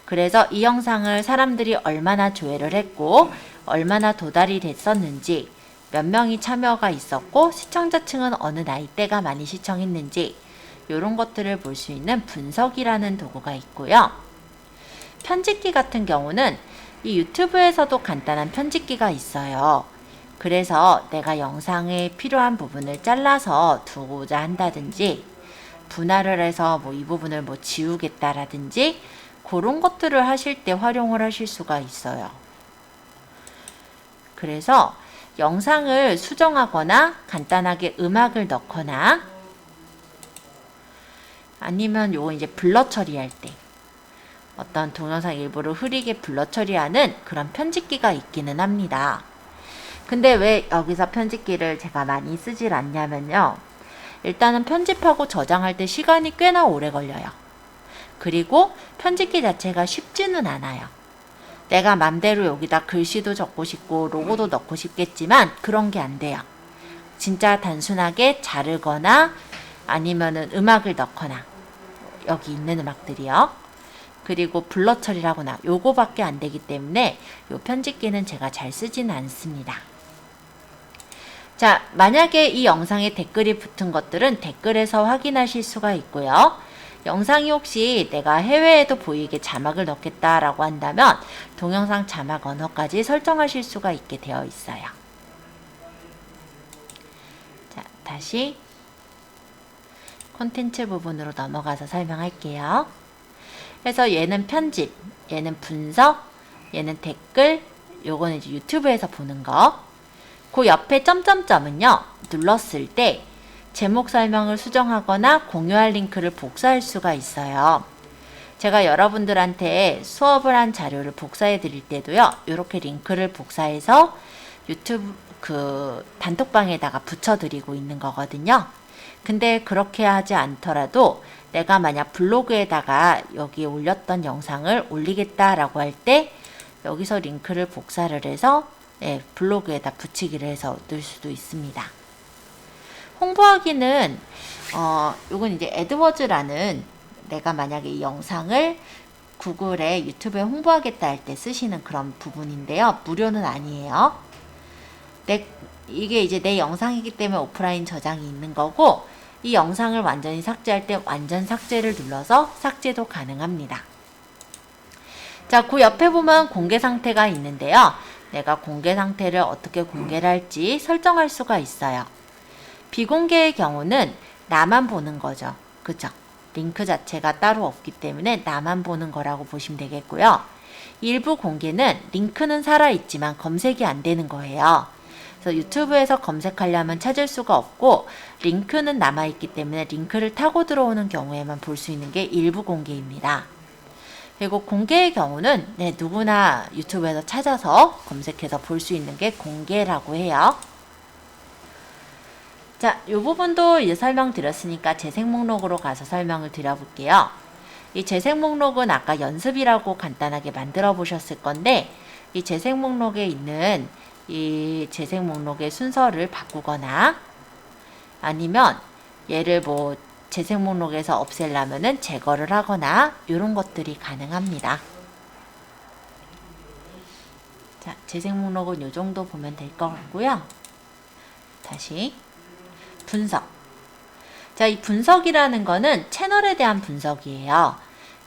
그래서 이 영상을 사람들이 얼마나 조회를 했고 얼마나 도달이 됐었는지, 몇 명이 참여가 있었고 시청자층은 어느 나이대가 많이 시청했는지 이런 것들을 볼 수 있는 분석이라는 도구가 있고요. 편집기 같은 경우는 이 유튜브에서도 간단한 편집기가 있어요. 그래서 내가 영상에 필요한 부분을 잘라서 두고자 한다든지 분할을 해서 뭐 이 부분을 뭐 지우겠다라든지 그런 것들을 하실 때 활용을 하실 수가 있어요. 그래서 영상을 수정하거나 간단하게 음악을 넣거나 아니면 요거 이제 블러 처리할 때 어떤 동영상 일부를 흐리게 블러 처리하는 그런 편집기가 있기는 합니다. 근데 왜 여기서 편집기를 제가 많이 쓰질 않냐면요. 일단은 편집하고 저장할 때 시간이 꽤나 오래 걸려요. 그리고 편집기 자체가 쉽지는 않아요. 내가 맘대로 여기다 글씨도 적고 싶고 로고도 넣고 싶겠지만 그런 게 안 돼요. 진짜 단순하게 자르거나 아니면은 음악을 넣거나 여기 있는 음악들이요. 그리고 블러 처리라거나 요거밖에 안 되기 때문에 요 편집기는 제가 잘 쓰지는 않습니다. 자, 만약에 이 영상에 댓글이 붙은 것들은 댓글에서 확인하실 수가 있고요. 영상이 혹시 내가 해외에도 보이게 자막을 넣겠다라고 한다면 동영상 자막 언어까지 설정하실 수가 있게 되어 있어요. 자, 다시 콘텐츠 부분으로 넘어가서 설명할게요. 그래서 얘는 편집, 얘는 분석, 얘는 댓글, 요거는 이제 유튜브에서 보는 거. 그 옆에 점점점은요, 눌렀을 때 제목 설명을 수정하거나 공유할 링크를 복사할 수가 있어요. 제가 여러분들한테 수업을 한 자료를 복사해 드릴 때도요, 이렇게 링크를 복사해서 유튜브 그 단톡방에다가 붙여 드리고 있는 거거든요. 근데 그렇게 하지 않더라도 내가 만약 블로그에다가 여기에 올렸던 영상을 올리겠다라고 할 때 여기서 링크를 복사를 해서 블로그에다 붙이기를 해서 넣을 수도 있습니다. 홍보하기는 요건 이제 애드워즈라는 내가 만약에 이 영상을 구글에 유튜브에 홍보하겠다 할 때 쓰시는 그런 부분인데요. 무료는 아니에요. 이게 이제 내 영상이기 때문에 오프라인 저장이 있는 거고 이 영상을 완전히 삭제할 때 완전 삭제를 눌러서 삭제도 가능합니다. 자, 그 옆에 보면 공개 상태가 있는데요. 내가 공개 상태를 어떻게 공개를 할지 설정할 수가 있어요. 비공개의 경우는 나만 보는 거죠. 그죠? 링크 자체가 따로 없기 때문에 나만 보는 거라고 보시면 되겠고요. 일부 공개는 링크는 살아있지만 검색이 안 되는 거예요. 그래서 유튜브에서 검색하려면 찾을 수가 없고 링크는 남아있기 때문에 링크를 타고 들어오는 경우에만 볼 수 있는 게 일부 공개입니다. 그리고 공개의 경우는 누구나 유튜브에서 찾아서 검색해서 볼 수 있는 게 공개라고 해요. 자, 이 부분도 이제 설명드렸으니까 재생 목록으로 가서 설명을 드려볼게요. 이 재생 목록은 아까 연습이라고 간단하게 만들어 보셨을 건데, 이 재생 목록에 있는 이 재생 목록의 순서를 바꾸거나 아니면 얘를 뭐 재생 목록에서 없애려면은 제거를 하거나 이런 것들이 가능합니다. 자, 재생 목록은 이 정도 보면 될 것 같고요. 다시 분석. 자, 이 분석이라는 거는 채널에 대한 분석이에요.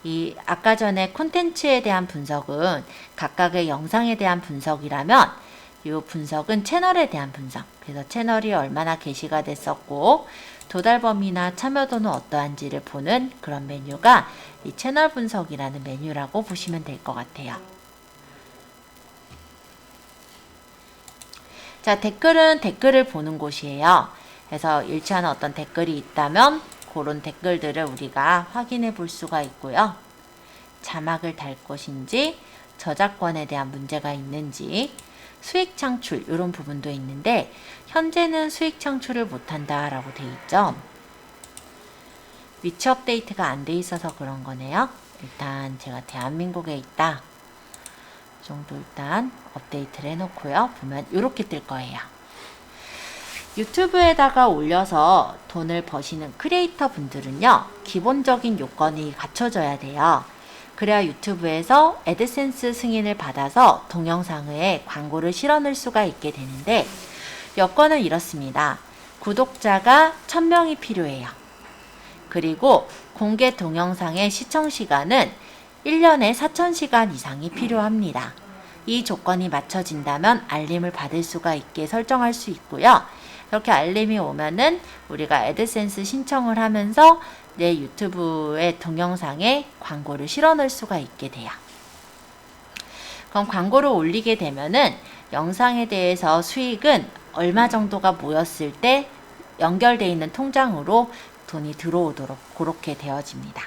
이 아까 전에 콘텐츠에 대한 분석은 각각의 영상에 대한 분석이라면 이 분석은 채널에 대한 분석. 그래서 채널이 얼마나 게시가 됐었고 도달 범위나 참여도는 어떠한지를 보는 그런 메뉴가 이 채널 분석이라는 메뉴라고 보시면 될 것 같아요. 자, 댓글은 댓글을 보는 곳이에요. 그래서 일치하는 어떤 댓글이 있다면 그런 댓글들을 우리가 확인해 볼 수가 있고요. 자막을 달 것인지, 저작권에 대한 문제가 있는지, 수익 창출 이런 부분도 있는데 현재는 수익 창출을 못한다 라고 돼 있죠. 위치 업데이트가 안 돼 있어서 그런 거네요. 일단 제가 대한민국에 있다. 이 정도 일단 업데이트를 해놓고요. 보면 이렇게 뜰 거예요. 유튜브에다가 올려서 돈을 버시는 크리에이터 분들은요, 기본적인 요건이 갖춰져야 돼요. 그래야 유튜브에서 애드센스 승인을 받아서 동영상에 광고를 실어넣을 수가 있게 되는데, 여건은 이렇습니다. 구독자가 1000명이 필요해요. 그리고 공개 동영상의 시청 시간은 1년에 4000시간 이상이 필요합니다. 이 조건이 맞춰진다면 알림을 받을 수가 있게 설정할 수 있고요. 이렇게 알림이 오면은 우리가 애드센스 신청을 하면서 내 유튜브의 동영상에 광고를 실어넣을 수가 있게 돼요. 그럼 광고를 올리게 되면은 영상에 대해서 수익은 얼마 정도가 모였을 때 연결되어 있는 통장으로 돈이 들어오도록 그렇게 되어집니다.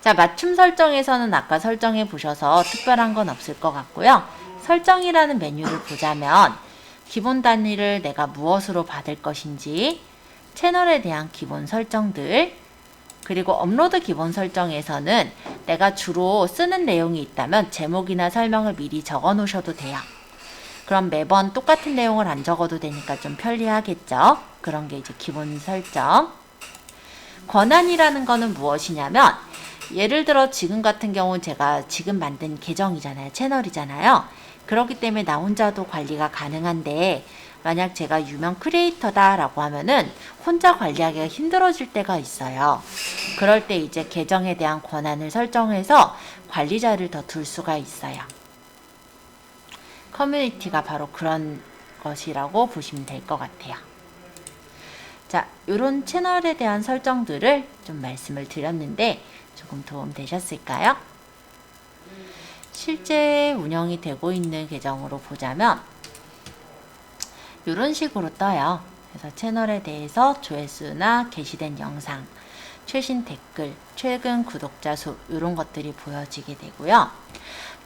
자, 맞춤 설정에서는 아까 설정해 보셔서 특별한 건 없을 것 같고요. 설정이라는 메뉴를 보자면 기본 단위를 내가 무엇으로 받을 것인지, 채널에 대한 기본 설정들, 그리고 업로드 기본 설정에서는 내가 주로 쓰는 내용이 있다면 제목이나 설명을 미리 적어 놓으셔도 돼요. 그럼 매번 똑같은 내용을 안 적어도 되니까 좀 편리하겠죠. 그런 게 이제 기본 설정. 권한이라는 거는 무엇이냐면, 예를 들어 지금 같은 경우는 제가 지금 만든 계정이잖아요. 채널이잖아요. 그렇기 때문에 나 혼자도 관리가 가능한데, 만약 제가 유명 크리에이터다 라고 하면은 혼자 관리하기가 힘들어질 때가 있어요. 그럴 때 이제 계정에 대한 권한을 설정해서 관리자를 더 둘 수가 있어요. 커뮤니티가 바로 그런 것이라고 보시면 될 것 같아요. 자, 이런 채널에 대한 설정들을 좀 말씀을 드렸는데 조금 도움 되셨을까요? 실제 운영이 되고 있는 계정으로 보자면 이런 식으로 떠요. 그래서 채널에 대해서 조회수나 게시된 영상, 최신 댓글, 최근 구독자 수 이런 것들이 보여지게 되고요.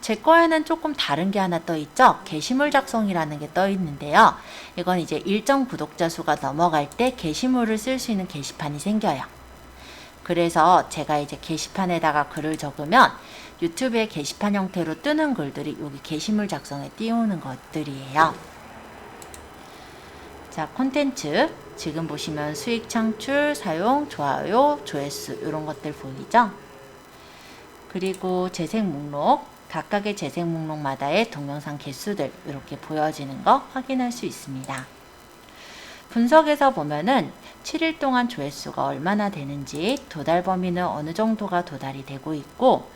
제 거에는 조금 다른 게 하나 떠 있죠. 게시물 작성이라는 게 떠 있는데요. 이건 이제 일정 구독자 수가 넘어갈 때 게시물을 쓸 수 있는 게시판이 생겨요. 그래서 제가 이제 게시판에다가 글을 적으면 유튜브의 게시판 형태로 뜨는 글들이 여기 게시물 작성에 띄우는 것들이에요. 자, 콘텐츠 지금 보시면 수익 창출, 사용, 좋아요, 조회수 이런 것들 보이죠? 그리고 재생 목록, 각각의 재생 목록마다의 동영상 개수들 이렇게 보여지는 거 확인할 수 있습니다. 분석에서 보면은 7일 동안 조회수가 얼마나 되는지, 도달 범위는 어느 정도가 도달이 되고 있고,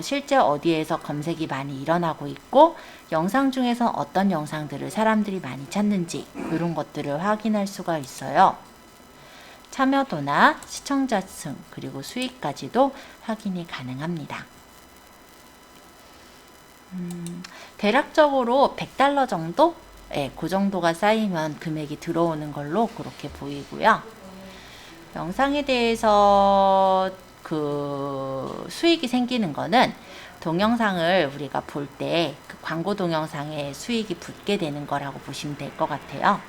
실제 어디에서 검색이 많이 일어나고 있고, 영상 중에서 어떤 영상들을 사람들이 많이 찾는지 이런 것들을 확인할 수가 있어요. 참여도나 시청자 층 그리고 수익까지도 확인이 가능합니다. 대략적으로 $100 정도? 그 정도가 쌓이면 금액이 들어오는 걸로 그렇게 보이고요. 영상에 대해서 그 수익이 생기는 거는 동영상을 우리가 볼 때 그 광고 동영상에 수익이 붙게 되는 거라고 보시면 될 것 같아요.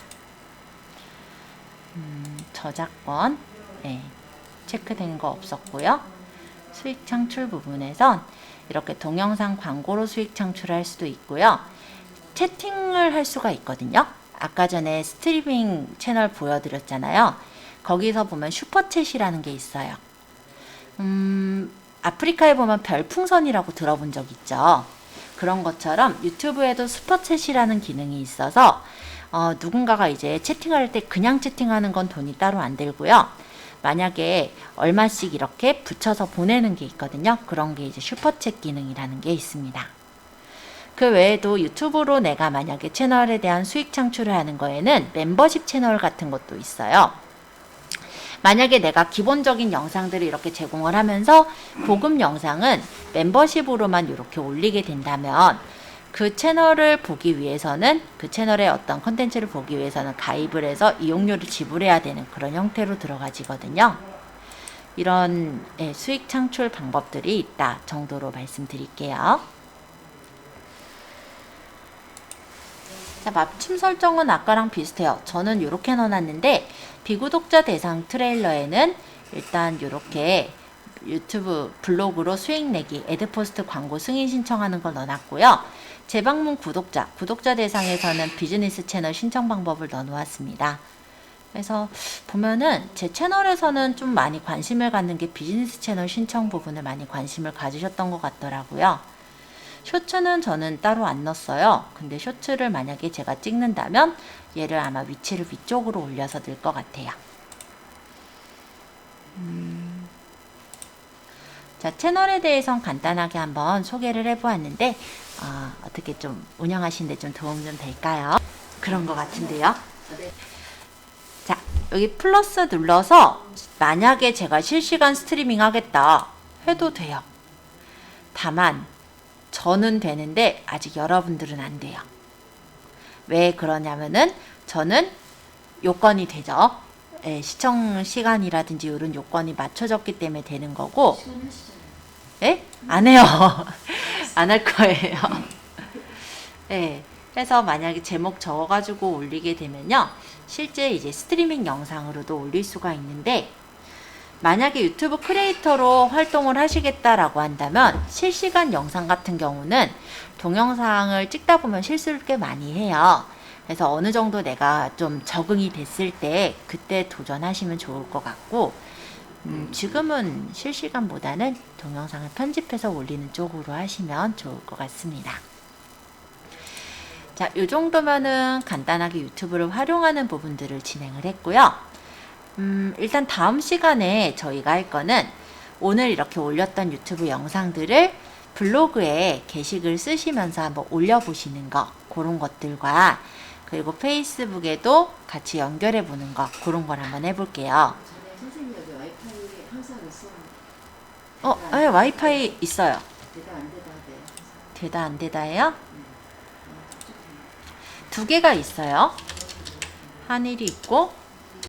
저작권 체크된 거 없었고요. 수익 창출 부분에선 이렇게 동영상 광고로 수익 창출할 수도 있고요. 채팅을 할 수가 있거든요. 아까 전에 스트리밍 채널 보여드렸잖아요. 거기서 보면 슈퍼챗이라는 게 있어요. 아프리카에 보면 별풍선이라고 들어본 적 있죠. 그런 것처럼 유튜브에도 슈퍼챗이라는 기능이 있어서 누군가가 이제 채팅할 때 그냥 채팅하는 건 돈이 따로 안 들고요. 만약에 얼마씩 이렇게 붙여서 보내는 게 있거든요. 그런 게 이제 슈퍼챗 기능이라는 게 있습니다. 그 외에도 유튜브로 내가 만약에 채널에 대한 수익 창출을 하는 거에는 멤버십 채널 같은 것도 있어요. 만약에 내가 기본적인 영상들을 이렇게 제공을 하면서 고급 영상은 멤버십으로만 이렇게 올리게 된다면 그 채널을 보기 위해서는 그 채널의 어떤 컨텐츠를 보기 위해서는 가입을 해서 이용료를 지불해야 되는 그런 형태로 들어가지거든요. 이런 수익 창출 방법들이 있다 정도로 말씀드릴게요. 자, 맞춤 설정은 아까랑 비슷해요. 저는 이렇게 넣어놨는데 비구독자 대상 트레일러에는 일단 이렇게 유튜브 블로그로 수익 내기, 애드포스트 광고 승인 신청하는 걸 넣어놨고요. 재방문 구독자 대상에서는 비즈니스 채널 신청 방법을 넣어놓았습니다. 그래서 보면은 제 채널에서는 좀 많이 관심을 갖는 게 비즈니스 채널 신청 부분을 많이 관심을 가지셨던 것 같더라고요. 쇼츠는 저는 따로 안 넣었어요. 근데 쇼츠를 만약에 제가 찍는다면 얘를 아마 위치를 위쪽으로 올려서 넣을 것 같아요. 자, 채널에 대해선 간단하게 한번 소개를 해보았는데 어떻게 좀 운영하시는데 좀 도움 좀 될까요? 그런 것 같은데요. 자, 여기 플러스 눌러서 만약에 제가 실시간 스트리밍 하겠다 해도 돼요. 다만 저는 되는데 아직 여러분들은 안 돼요. 왜 그러냐면은 저는 요건이 되죠. 시청 시간이라든지 이런 요건이 맞춰졌기 때문에 되는 거고. 예? 안 해요. 안 할 거예요. 그래서 만약에 제목 적어가지고 올리게 되면요. 실제 이제 스트리밍 영상으로도 올릴 수가 있는데 만약에 유튜브 크리에이터로 활동을 하시겠다라고 한다면 실시간 영상 같은 경우는 동영상을 찍다 보면 실수를 꽤 많이 해요. 그래서 어느 정도 내가 좀 적응이 됐을 때 그때 도전하시면 좋을 것 같고 지금은 실시간보다는 동영상을 편집해서 올리는 쪽으로 하시면 좋을 것 같습니다. 자, 이 정도면은 간단하게 유튜브를 활용하는 부분들을 진행을 했고요. 일단 다음 시간에 저희가 할 거는 오늘 이렇게 올렸던 유튜브 영상들을 블로그에 게시글 쓰시면서 한번 올려보시는 거, 그런 것들과 그리고 페이스북에도 같이 연결해 보는 거, 그런 걸 한번 해볼게요. 선생님 여기 와이파이 항상 있어. 네, 와이파이 있어요. 되다 안 되다 돼. 되다 안 되다 해요? 두 개가 있어요. 하늘이 있고